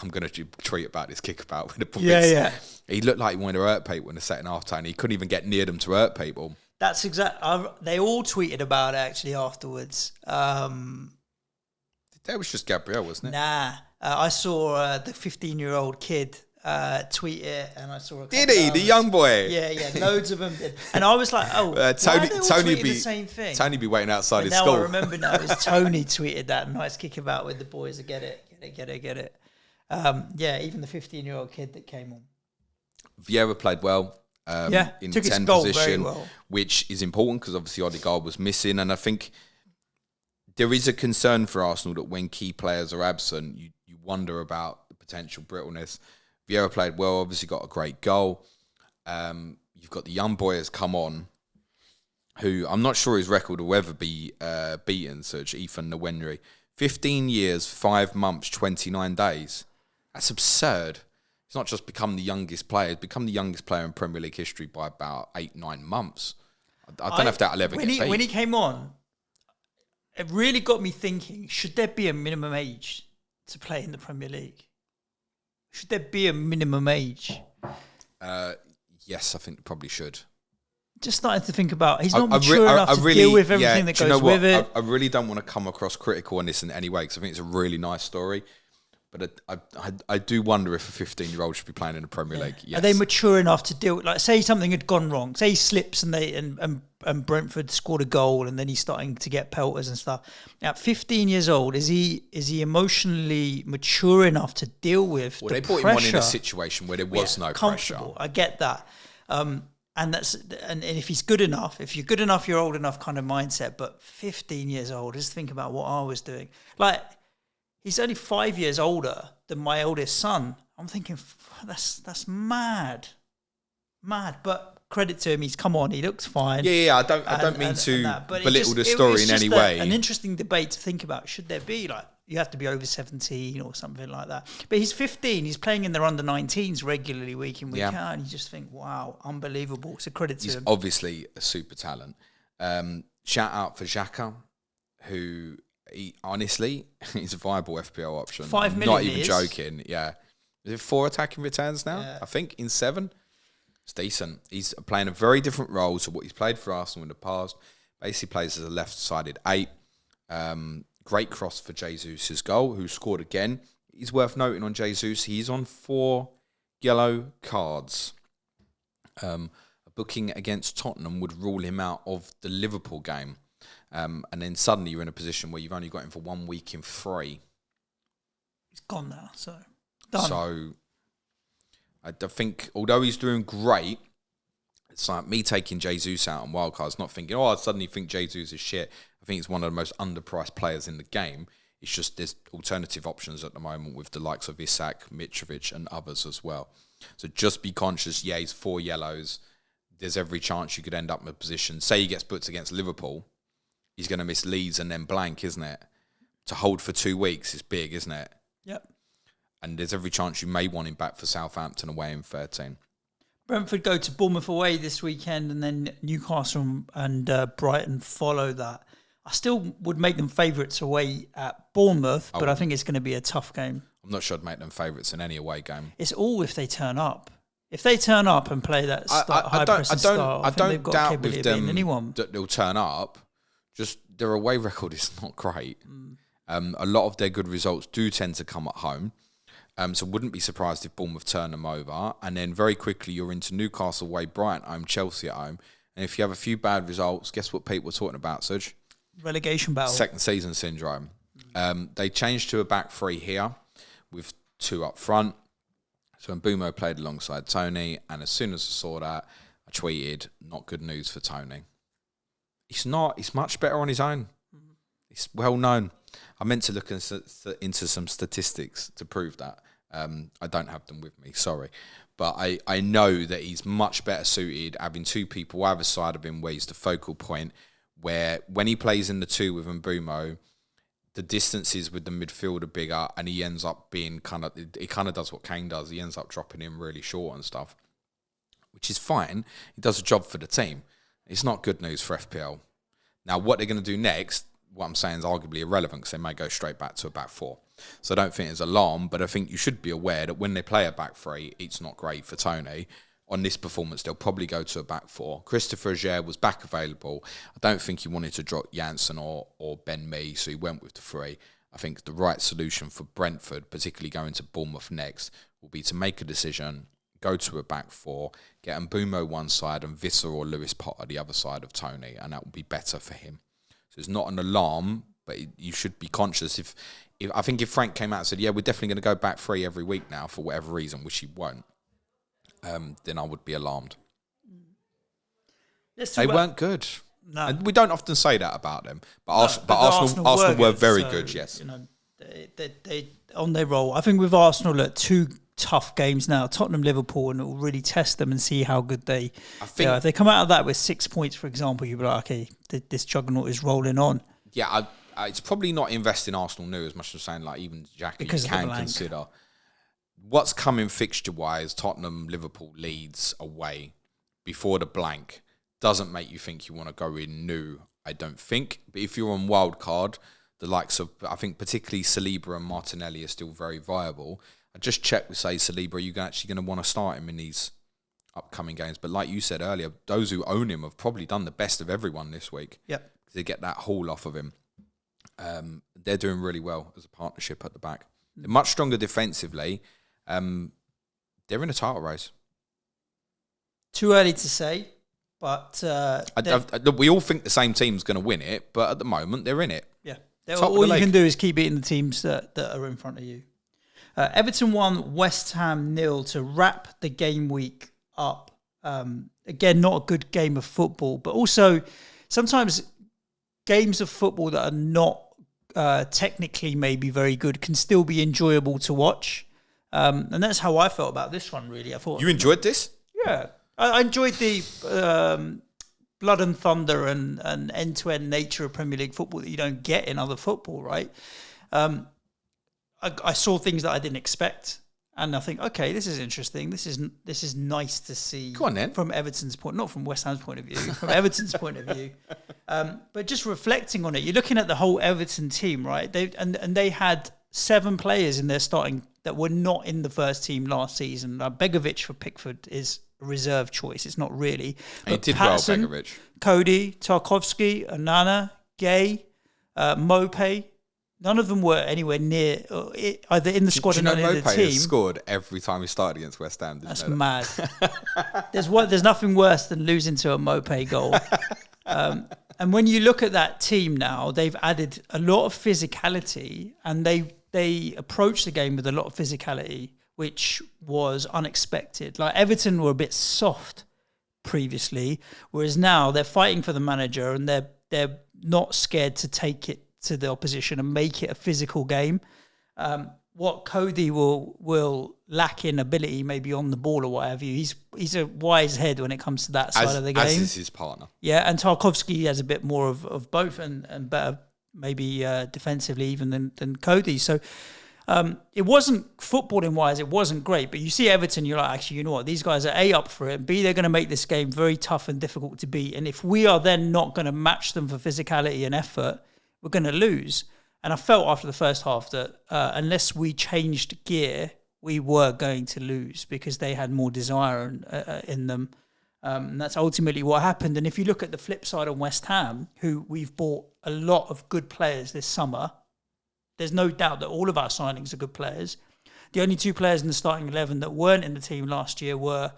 I'm going to tweet about this kickabout with the boys." Yeah. He looked like he wanted to hurt people in the second half time. He couldn't even get near them to hurt people. That's they all tweeted about it actually afterwards. That was just Gabriel, wasn't it? Nah, I saw the 15-year-old kid tweet it, and I saw. Did he? The young boy? Yeah, loads of them did. And I was like, oh, Tony be the same thing. Tony be waiting outside his now school. I remember now. It was Tony tweeted that nice kickabout with the boys. I get it. Yeah, even the 15-year-old kid that came on. Vieira played well. In took 10 his goal position, very well. which is important because obviously Odegaard was missing, and I think there is a concern for Arsenal that when key players are absent, you wonder about the potential brittleness. Vieira played well, obviously got a great goal. You've got the young boy has come on, who I'm not sure his record will ever be beaten, such Ethan Nwenry. 15 years, 5 months, 29 days. That's absurd. He's not just become the youngest player, he's become the youngest player in Premier League history by about 8-9 months. I don't know if that'll ever get beat. When he came on, it really got me thinking, should there be a minimum age to play in the Premier League? Should there be a minimum age? Yes, I think probably should. Just starting to think about, he's not mature enough to deal with everything that goes with it. I really don't want to come across critical on this in any way because I think it's a really nice story. But I do wonder if a 15-year-old should be playing in the Premier League. Yes. Are they mature enough to deal? Like, say something had gone wrong. Say he slips and Brentford scored a goal, and then he's starting to get pelters and stuff. At 15 years old, is he emotionally mature enough to deal with? Well, the they put pressure? him on in a situation where there was no pressure. I get that, and if he's good enough, if you're good enough, you're old enough kind of mindset. But 15 years old, just think about what I was doing. Like, he's only 5 years older than my oldest son. I'm thinking, that's mad. But credit to him, he's come on, he looks fine. Yeah, I don't mean to belittle the story in any way. An interesting debate to think about. Should there be, like, you have to be over 17 or something like that. But he's 15, he's playing in their under-19s regularly week in, week out, and you just think, wow, unbelievable. It's a credit to him. He's obviously a super talent. Shout out for Xhaka, who... honestly, he's a viable FPL option. 5 million. Not even joking. Yeah, is it 4 attacking returns now? Yeah. I think in 7. It's decent. He's playing a very different role to what he's played for Arsenal in the past. Basically plays as a left-sided 8. Great cross for Jesus' goal, who scored again. It's worth noting on Jesus, he's on 4 yellow cards. A booking against Tottenham would rule him out of the Liverpool game. And then suddenly you're in a position where you've only got him for 1 week in 3. He's gone now, so done. So I think, although he's doing great, it's like me taking Jesus out on wildcards, not thinking, I suddenly think Jesus is shit. I think he's one of the most underpriced players in the game. It's just there's alternative options at the moment with the likes of Isak, Mitrovic, and others as well. So just be conscious, he's 4 yellows. There's every chance you could end up in a position, say he gets booked against Liverpool, he's going to miss Leeds and then blank, isn't it? To hold for 2 weeks is big, isn't it? Yep. And there's every chance you may want him back for Southampton away in 13. Brentford go to Bournemouth away this weekend, and then Newcastle and Brighton follow that. I still would make them favourites away at Bournemouth, but I think it's going to be a tough game. I'm not sure I'd make them favourites in any away game. It's all if they turn up. If they turn up and play that high-pressing style, I think they've got doubt capability with them of beating anyone. that they'll turn up. Just their away record is not great. A lot of their good results do tend to come at home. So wouldn't be surprised if Bournemouth turn them over. And then very quickly you're into Newcastle away, Brighton home, Chelsea at home. And if you have a few bad results, guess what people were talking about, Suj? Relegation battle. Second season syndrome. They changed to a back 3 here with 2 up front. So Mbumo played alongside Tony. And as soon as I saw that, I tweeted, not good news for Tony. He's not. He's much better on his own. It's well known. I meant to look into some statistics to prove that. I don't have them with me, sorry. But I know that he's much better suited having 2 people either side of him where he's the focal point, where when he plays in the 2 with Mbumo, the distances with the midfield are bigger and he ends up being he kind of does what Kane does. He ends up dropping in really short and stuff, which is fine. He does a job for the team. It's not good news for FPL. Now, what they're going to do next, what I'm saying is arguably irrelevant because they may go straight back to a back four. So I don't think it's alarm, but I think you should be aware that when they play a back three, it's not great for Tony. On this performance, they'll probably go to a back four. Christopher Ajer was back available. I don't think he wanted to drop Janssen or Ben Mee, so he went with the three. I think the right solution for Brentford, particularly going to Bournemouth next, will be to make a decision, go to a back four, get Mbumo one side and Visser or Lewis Potter the other side of Tony, and that will be better for him. So it's not an alarm, but you should be conscious. If I think if Frank came out and said, yeah, we're definitely going to go back three every week now for whatever reason, which he won't, then I would be alarmed. They weren't good. No. And we don't often say that about them. But Arsenal were very good, yes. You know, they on their roll. I think with Arsenal at 2 tough games now, Tottenham, Liverpool, and it will really test them and see how good they are. If they come out of that with 6 points, for example, you'll be like, okay, this juggernaut is rolling on. Yeah, it's probably not investing Arsenal new as much as saying, like, even Jackie because can consider. What's coming fixture-wise, Tottenham, Liverpool, Leeds away before the blank doesn't make you think you want to go in new, I don't think. But if you're on wild card, the likes of, I think particularly Saliba and Martinelli are still very viable. I just checked with, say, Saliba, are you actually going to want to start him in these upcoming games? But like you said earlier, those who own him have probably done the best of everyone this week. Yep. To get that haul off of him. They're doing really well as a partnership at the back. They're much stronger defensively. They're in a title race. Too early to say, but... we all think the same team's going to win it, but at the moment, they're in it. Yeah. All you can do is keep beating the teams that are in front of you. Everton won, West Ham 0 to wrap the game week up. Again, not a good game of football, but also sometimes games of football that are not technically maybe very good can still be enjoyable to watch. And that's how I felt about this one, really. I thought you enjoyed this? Yeah. I enjoyed the blood and thunder and end-to-end nature of Premier League football that you don't get in other football, right? I saw things that I didn't expect. And I think, okay, this is interesting. This is nice to see. Go on then. From Everton's point, not from West Ham's point of view, from Everton's point of view. But just reflecting on it, you're looking at the whole Everton team, right? They had 7 players in their starting that were not in the first team last season. Begovic for Pickford is a reserve choice. It's not really. But he did Patterson, well, Begovic. Cody, Tarkovsky, Onana, Gay, Mope. None of them were anywhere near either in the squad or in the team. Mope has scored every time he started against West Ham. That's mad. There's nothing worse than losing to a Mope goal. And when you look at that team now, they've added a lot of physicality, and they approach the game with a lot of physicality, which was unexpected. Like Everton were a bit soft previously, whereas now they're fighting for the manager and they're not scared to take it to the opposition and make it a physical game. What Cody will lack in ability, maybe on the ball or what have you, he's a wise head when it comes to that side of the game. As is his partner. Yeah, and Tarkovsky has a bit more of both and better maybe defensively even than Cody. So it wasn't, footballing wise, it wasn't great. But you see Everton, you're like, actually, you know what? These guys are A, up for it. B, they're going to make this game very tough and difficult to beat. And if we are then not going to match them for physicality and effort, we're going to lose. And I felt after the first half that unless we changed gear, we were going to lose because they had more desire in them. And that's ultimately what happened. And if you look at the flip side on West Ham, who we've bought a lot of good players this summer, there's no doubt that all of our signings are good players. The only 2 players in the starting 11 that weren't in the team last year were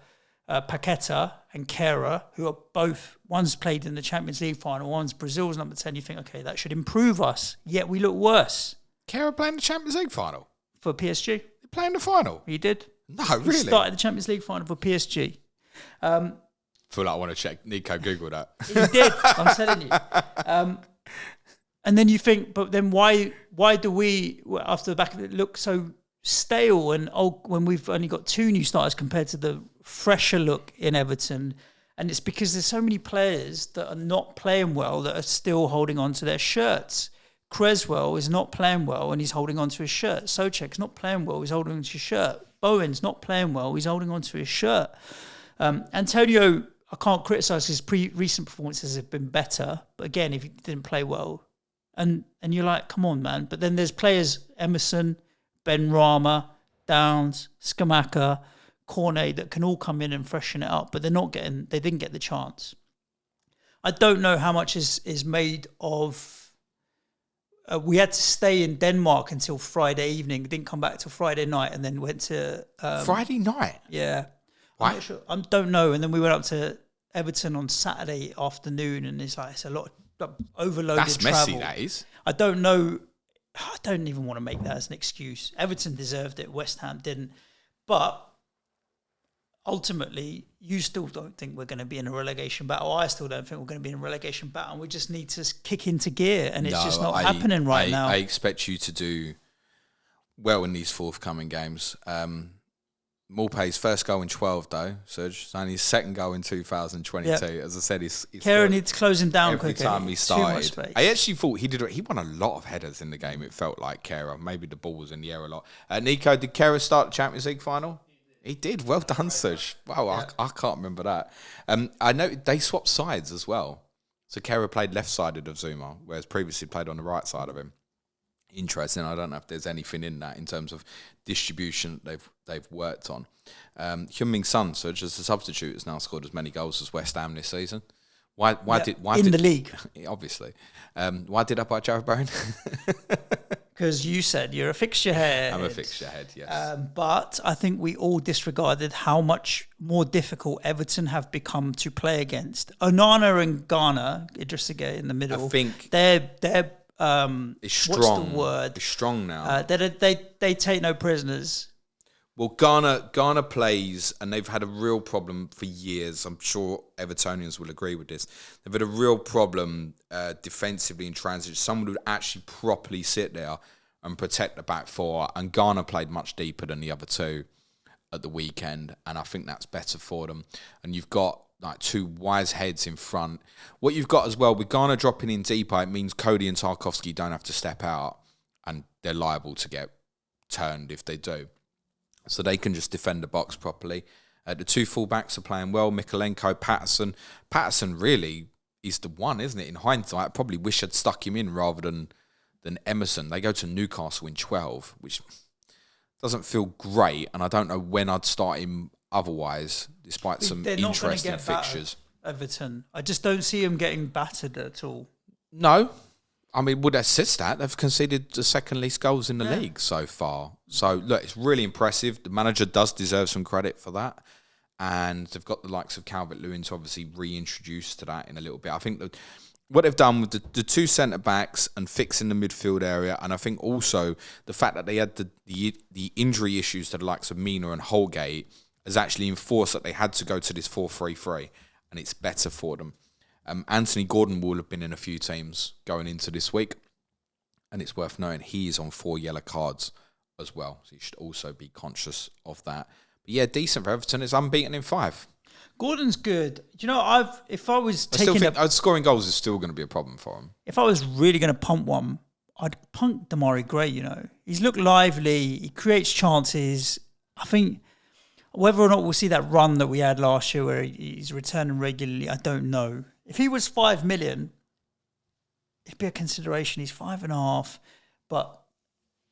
Paqueta and Kera, who are both, one's played in the Champions League final, one's Brazil's number 10. You think, okay, that should improve us, yet we look worse. Kera playing the Champions League final? For PSG. He playing the final? He did. No, really? He started the Champions League final for PSG. I feel like I want to check. Nico, Google that. He did, I'm telling you. And then you think, but then why do we, after the back of it, look so stale and old when we've only got 2 new starters compared to the fresher look in Everton? And it's because there's so many players that are not playing well that are still holding on to their shirts. Creswell is not playing well and he's holding on to his shirt. Souček's not playing well, he's holding on to his shirt. Bowen's not playing well, he's holding on to his shirt. Antonio, I can't criticise his recent performances have been better, but again, if he didn't play well, And you're like, come on, man. But then there's players, Emerson, Ben Rama, Downs, Skamaka, Cornet, that can all come in and freshen it up, but they didn't get the chance. I don't know how much is made of... we had to stay in Denmark until Friday evening. Didn't come back till Friday night, and then went to... Friday night? Yeah. Why? I'm not sure. I don't know. And then we went up to Everton on Saturday afternoon, and it's a lot of overloaded That's travel. messy, that is. I don't know. I don't even want to make that as an excuse. Everton deserved it. West Ham didn't. But ultimately, you still don't think we're going to be in a relegation battle. I still don't think we're going to be in a relegation battle. We just need to kick into gear, and it's just not happening right now. I expect you to do well in these forthcoming games. Morpay's first goal in 12, though, Suj. It's only his second goal in 2022. Yep. As I said, he's Kera needs closing down every quicker. time he started. I actually thought he won a lot of headers in the game, it felt like, Kera. Maybe the ball was in the air a lot. Nico, did Kera start the Champions League final? He did. Well done, Suj. Wow, yeah. I can't remember that. I know they swapped sides as well. So Kera played left-sided of Zuma, whereas previously played on the right side of him. Interesting. I don't know if there's anything in that in terms of distribution they've worked on. Heung-Min Son, Suj, as a substitute, has now scored as many goals as West Ham this season. Why did the league? Obviously. Why did I buy Jared Bowen? Because you said you're a fixture head. I'm a fixture head, yes. But I think we all disregarded how much more difficult Everton have become to play against. Onana and Ghana, just to get in the middle. I think they're it's strong. What's the word? It's strong now. They take no prisoners. Well, Ghana plays, and they've had a real problem for years. I'm sure Evertonians will agree with this. They've had a real problem defensively in transit. Someone who would actually properly sit there and protect the back four. And Ghana played much deeper than the other two at the weekend, and I think that's better for them. And you've got like two wise heads in front. What you've got as well, with Ghana dropping in deeper, it means Cody and Tarkowski don't have to step out, and they're liable to get turned if they do. So they can just defend the box properly. The two fullbacks are playing well. Mikolenko, Patterson. Patterson really is the one, isn't it? In hindsight, I probably wish I'd stuck him in rather than Emerson. They go to Newcastle in 12, which doesn't feel great. And I don't know when I'd start him otherwise, despite some interesting fixtures. Everton. I just don't see him getting battered at all. No. I mean, would assist that. They've conceded the second least goals in the league so far. So, look, it's really impressive. The manager does deserve some credit for that. And they've got the likes of Calvert-Lewin to obviously reintroduce to that in a little bit. I think that what they've done with the two centre-backs and fixing the midfield area, and I think also the fact that they had the injury issues to the likes of Mina and Holgate has actually enforced that they had to go to this 4-3-3, and it's better for them. Anthony Gordon will have been in a few teams going into this week, and it's worth knowing he is on 4 yellow cards as well, so you should also be conscious of that. But yeah, decent for Everton. It's unbeaten in 5. Gordon's good. Do you know, if I was taking scoring goals is still going to be a problem for him. If I was really going to pump one, I'd pump Damari Gray. You know, he's looked lively. He creates chances. I think whether or not we'll see that run that we had last year where he's returning regularly, I don't know. If he was 5 million, it'd be a consideration. He's 5.5, but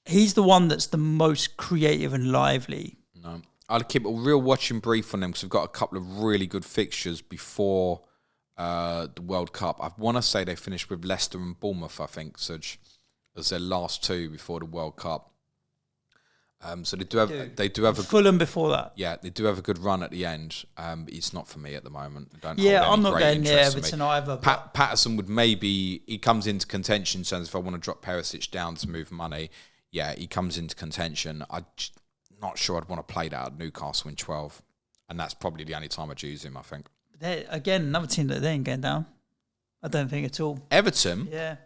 he's the one that's the most creative and lively. No, I'll keep a real watching brief on them because we've got a couple of really good fixtures before the World Cup. I want to say they finished with Leicester and Bournemouth, I think, Suj, as their last two before the World Cup. So they do have a Fulham before that. Yeah, they do have a good run at the end. It's not for me at the moment. I'm not going near Everton either. Patterson would maybe, he comes into contention. So if I want to drop Perisic down to move money, yeah, he comes into contention. I'm not sure I'd want to play that at Newcastle in 12, and that's probably the only time I'd use him. I think. Again, another team that they ain't going down. I don't think at all. Everton. Yeah.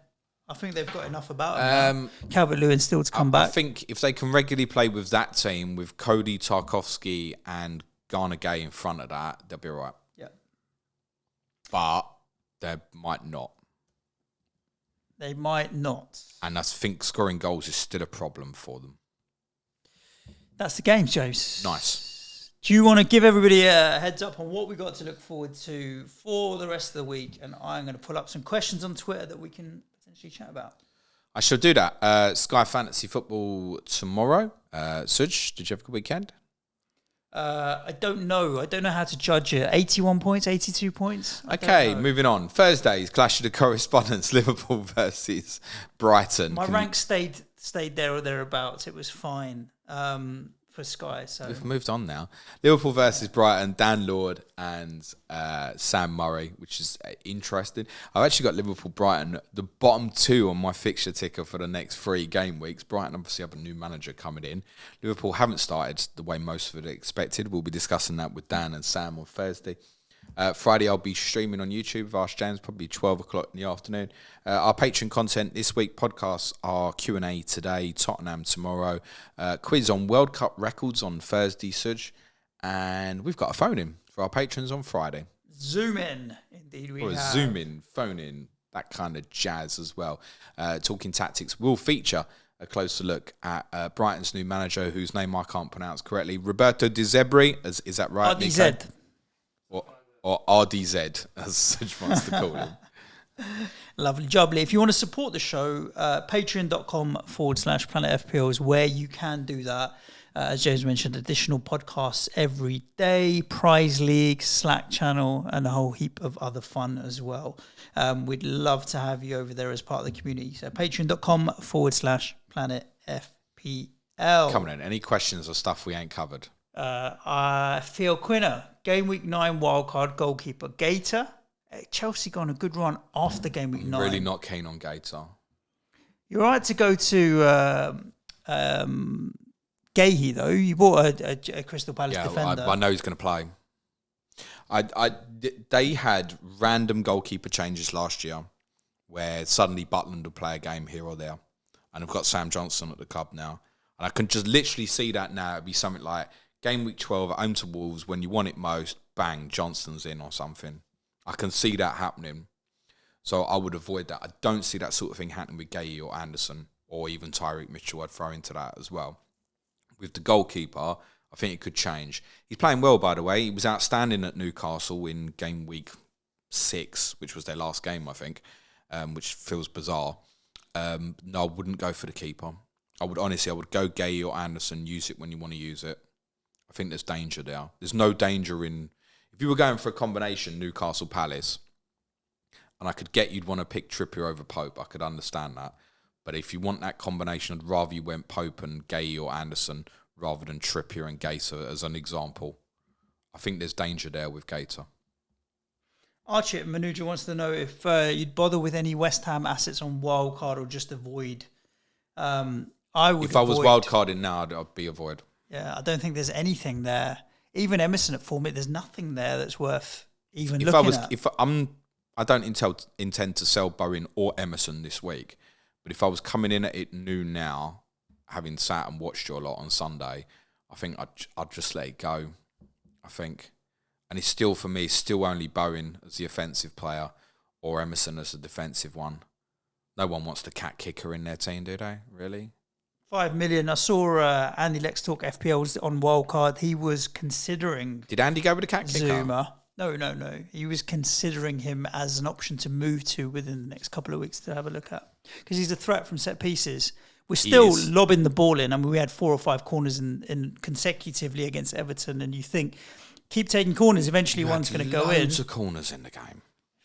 I think they've got enough about them. Calvert-Lewin still to come back. I think if they can regularly play with that team, with Cody, Tarkowski and Ghana Gay in front of that, they'll be all right. Yeah. But they might not. They might not. And I think scoring goals is still a problem for them. That's the game, James. Nice. Do you want to give everybody a heads up on what we got to look forward to for the rest of the week? And I'm going to pull up some questions on Twitter that we can potentially chat about. I shall do that. Sky Fantasy Football tomorrow. Suj, did you have a good weekend? I don't know. I don't know how to judge it. 81 points, 82 points? Okay, moving on. Thursday's Clash of the Correspondents, Liverpool versus Brighton. My rank stayed there or thereabouts. It was fine for Sky. So we've moved on now. Liverpool versus Brighton, Dan Lord and Sam Murray, which is interesting. I've actually got Liverpool-Brighton, the bottom two on my fixture ticker for the next 3 game weeks. Brighton obviously have a new manager coming in. Liverpool haven't started the way most of it expected. We'll be discussing that with Dan and Sam on Thursday. Friday, I'll be streaming on YouTube with Ask James, probably 12 o'clock in the afternoon. Our Patreon content this week, podcasts are Q&A today, Tottenham tomorrow, quiz on World Cup records on Thursday, Suj, and we've got a phone-in for our patrons on Friday. Zoom in, indeed we have. Zoom in, phone in, that kind of jazz as well. Talking Tactics will feature a closer look at Brighton's new manager, whose name I can't pronounce correctly, Roberto De Zerbi, is that right? RDZ. Or RDZ, as Suj wants to call him. Lovely, jubbly. If you want to support the show, patreon.com/Planet FPL is where you can do that. As James mentioned, additional podcasts every day, prize league, Slack channel, and a whole heap of other fun as well. We'd love to have you over there as part of the community. So patreon.com/Planet FPL. Coming in. Any questions or stuff we ain't covered? Theo Quinner, Game Week 9 wildcard goalkeeper. Gator, Chelsea got on a good run after Game Week 9. Really not keen on Gator. You're right to go to Gahey, though. You bought a Crystal Palace defender. I know he's going to play. They had random goalkeeper changes last year where suddenly Butland will play a game here or there. And we've got Sam Johnson at the club now. And I can just literally see that now. It'd be something like Game Week 12 at home to Wolves, when you want it most, bang, Johnston's in or something. I can see that happening. So I would avoid that. I don't see that sort of thing happening with Gahey or Anderson or even Tyreek Mitchell. I'd throw into that as well. With the goalkeeper, I think it could change. He's playing well, by the way. He was outstanding at Newcastle in Game Week 6, which was their last game, I think, which feels bizarre. No, I wouldn't go for the keeper. I would go Gahey or Anderson, use it when you want to use it. I think there's danger there. There's no danger in... If you were going for a combination, Newcastle Palace, and I could get you'd want to pick Trippier over Pope, I could understand that. But if you want that combination, I'd rather you went Pope and Gahey or Anderson rather than Trippier and Gator as an example. I think there's danger there with Gator. Archie Manuja wants to know if you'd bother with any West Ham assets on wildcard or just avoid. If I was wildcarding now, I'd be avoid. Yeah, I don't think there's anything there. Even Emerson at 4 minutes, there's nothing there that's worth even looking at. I don't intend to sell Bowen or Emerson this week, but if I was coming in at it new now, having sat and watched you a lot on Sunday, I think I'd just let it go. I think, and it's still for me, still only Bowen as the offensive player or Emerson as the defensive one. No one wants the cat kicker in their team, do they? Really? 5 million. I saw Andy Lex talk FPLs on wildcard. He was considering... Did Andy go with the cat kicker? Zuma. No. He was considering him as an option to move to within the next couple of weeks to have a look at. Because he's a threat from set pieces. We're still lobbing the ball in. I mean, we had 4 or 5 corners in consecutively against Everton, and you think, keep taking corners, eventually one's going to go in. Loads of corners in the game.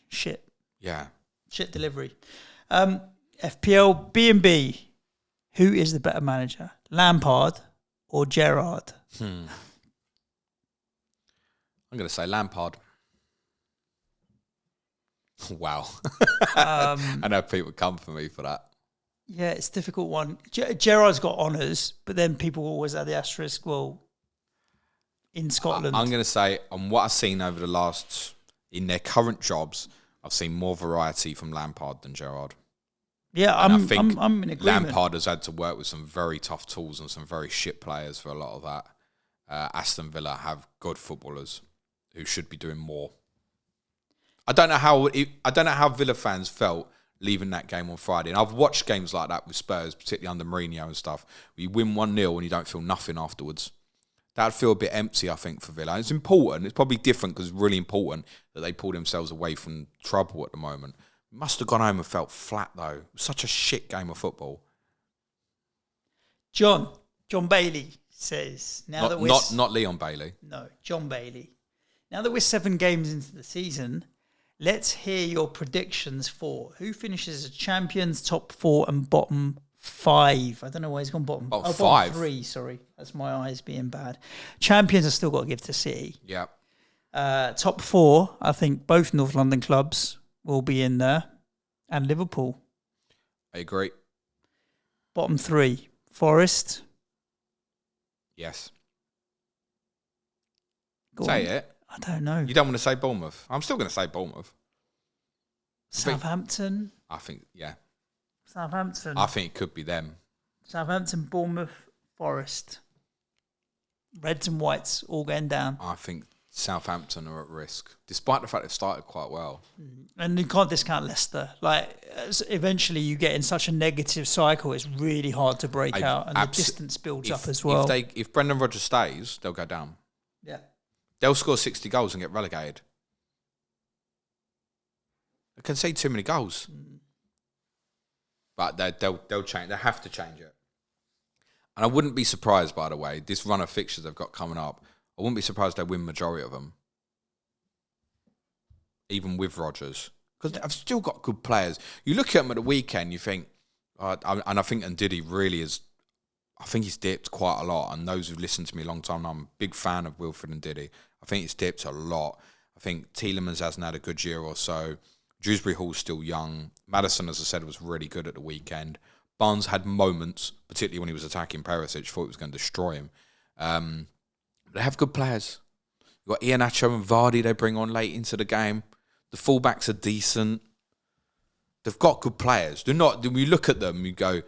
Shit. Yeah. Shit delivery. FPL, B&B. Who is the better manager, Lampard or Gerrard? I'm going to say Lampard. Wow. I know people come for me for that. Yeah, it's a difficult one. Gerrard's got honours, but then people always add the asterisk, well, in Scotland. I'm going to say, on what I've seen over the last, in their current jobs, I've seen more variety from Lampard than Gerrard. Yeah, I'm in agreement. Lampard has had to work with some very tough tools and some very shit players for a lot of that. Aston Villa have good footballers who should be doing more. I don't know how Villa fans felt leaving that game on Friday. And I've watched games like that with Spurs, particularly under Mourinho and stuff, where you win 1-0 and you don't feel nothing afterwards. That'd feel a bit empty, I think, for Villa. It's important. It's probably different because it's really important that they pull themselves away from trouble at the moment. Must have gone home and felt flat, though. Such a shit game of football. John Bailey says, not Leon Bailey. No, John Bailey. Now that we're 7 games into the season, let's hear your predictions for who finishes as champions, top 4 and bottom 5. I don't know why he's gone bottom. Oh, 5. Bottom 3, sorry. That's my eyes being bad. Champions I've still got to give to City. Yeah. Top 4, I think both North London clubs will be in there. And Liverpool. I agree. Bottom 3, Forest. Yes. Say it. I don't know. You don't want to say Bournemouth? I'm still going to say Bournemouth. Southampton. I think, yeah. Southampton. I think it could be them. Southampton, Bournemouth, Forest. Reds and whites all going down. I think Southampton are at risk, despite the fact they've started quite well. And you can't discount Leicester. Like, eventually you get in such a negative cycle, it's really hard to break out, and the distance builds up as well. If Brendan Rodgers stays, they'll go down. Yeah. They'll score 60 goals and get relegated. They concede too many goals. But they'll change. They have to change it. And I wouldn't be surprised, by the way, this run of fixtures they've got coming up, I wouldn't be surprised they win majority of them. Even with Rodgers. Because I've still got good players. You look at them at the weekend, you think, and I think Ndidi really is, I think he's dipped quite a lot. And those who've listened to me a long time, I'm a big fan of Wilfred Ndidi. I think he's dipped a lot. I think Tielemans hasn't had a good year or so. Dewsbury Hall's still young. Maddison, as I said, was really good at the weekend. Barnes had moments, particularly when he was attacking Perisic, thought he was going to destroy him. They have good players. You've got Iheanacho and Vardy they bring on late into the game. The fullbacks are decent. They've got good players. They're not. When you look at them, you go,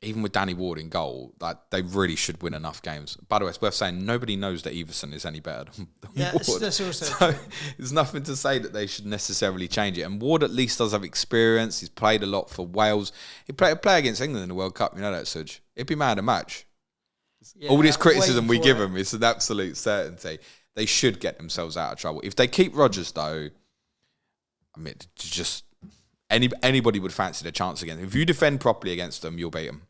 even with Danny Ward in goal, like they really should win enough games. By the way, it's worth saying nobody knows that Everton is any better than Ward. That's also so there's nothing to say that they should necessarily change it. And Ward at least does have experience. He's played a lot for Wales. He played against England in the World Cup. You know that, Suj. He'd be man of the match. Yeah, all this criticism we give them is an absolute certainty. They should get themselves out of trouble. If they keep Rodgers, though, I mean, just anybody would fancy their chance against them. If you defend properly against them, you'll beat them.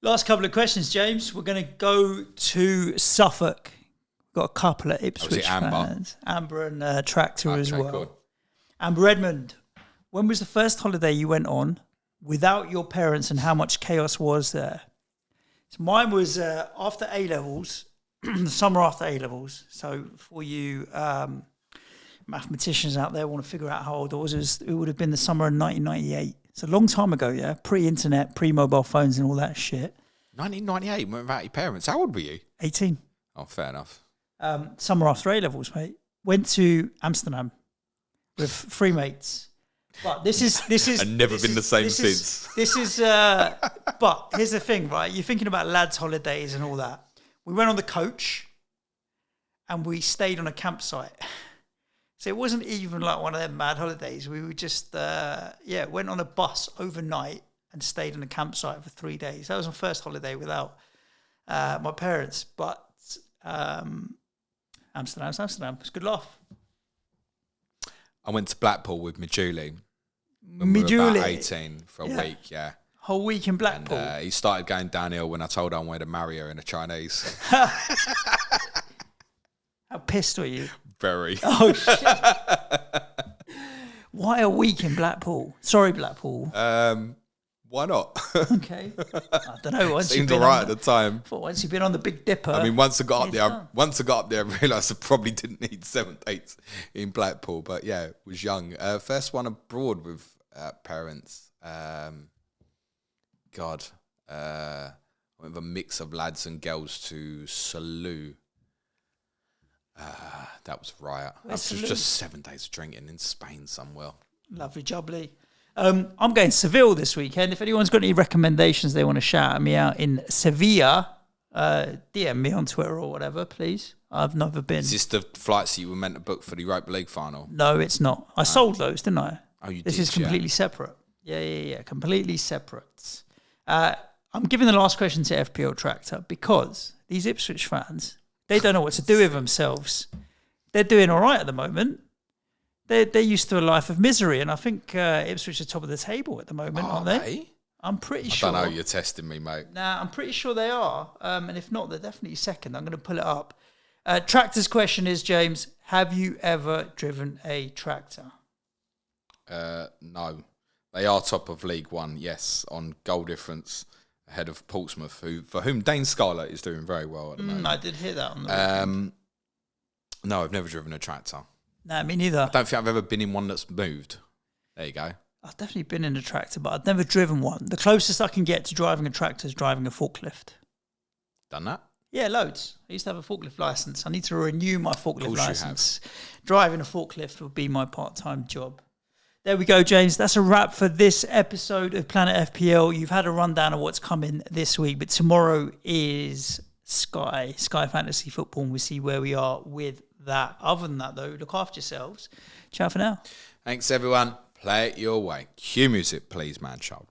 Last couple of questions, James. We're going to go to Suffolk. We've got a couple of Ipswich fans. Amber and Tractor as well. Cool. Amber Edmond, when was the first holiday you went on without your parents, and how much chaos was there? So mine was after A-levels, the summer after A-levels. So for you mathematicians out there want to figure out how old I was, it would have been the summer of 1998. It's a long time ago, yeah? Pre-internet, pre-mobile phones and all that shit. 1998, went without your parents. How old were you? 18. Oh, fair enough. Summer after A-levels, mate. Went to Amsterdam with 3 mates. But this is and never been the same since. But here's the thing, right? You're thinking about lads' holidays and all that. We went on the coach and we stayed on a campsite. So it wasn't even like one of them mad holidays. We were just, went on a bus overnight and stayed on a campsite for 3 days. That was my first holiday without my parents. But Amsterdam's Amsterdam. It's a good laugh. I went to Blackpool with Majuli. We were about 18 for a week, yeah. Whole week in Blackpool. And he started going downhill when I told him I wanted to marry her in a Chinese. How pissed were you? Very. Oh, shit. Why a week in Blackpool? Sorry, Blackpool. Why not? Okay. I don't know. Seemed all right at the time. Once you've been on the Big Dipper. I mean, once I got up there, I realised I probably didn't need 7th, 8th in Blackpool. But yeah, was young. First one abroad with parents. I went with a mix of lads and girls to Salou. That was riot. That was just 7 days of drinking in Spain somewhere. Lovely jubbly. I'm going Seville this weekend. If anyone's got any recommendations they want to shout at me out in Sevilla, DM me on Twitter or whatever, please. I've never been. Is this the flights that you were meant to book for the Europa League final? No, it's not. I sold those, didn't I? Oh, you did. This is completely separate. Yeah. Completely separate. I'm giving the last question to FPL Tractor because these Ipswich fans, they don't know what to do with themselves. They're doing all right at the moment. They're used to a life of misery, and I think Ipswich are top of the table at the moment, aren't they? I'm pretty sure. I don't know, you're testing me, mate. Nah, I'm pretty sure they are. And if not, they're definitely second. I'm going to pull it up. Tractor's question is, James, have you ever driven a tractor? No. They are top of League One, yes, on goal difference ahead of Portsmouth, for whom Dane Scarlett is doing very well at the moment. I did hear that on the weekend. No, I've never driven a tractor. No, me neither. I don't think I've ever been in one that's moved. There you go. I've definitely been in a tractor, but I've never driven one. The closest I can get to driving a tractor is driving a forklift. Done that? Yeah, loads. I used to have a forklift license. I need to renew my forklift license. Driving a forklift would be my part-time job. There we go, James. That's a wrap for this episode of Planet FPL. You've had a rundown of what's coming this week, but tomorrow is Sky Fantasy Football, and we'll see where we are with that. Other than that, though, look after yourselves. Ciao for now. Thanks, everyone. Play it your way. Cue music, please, man child.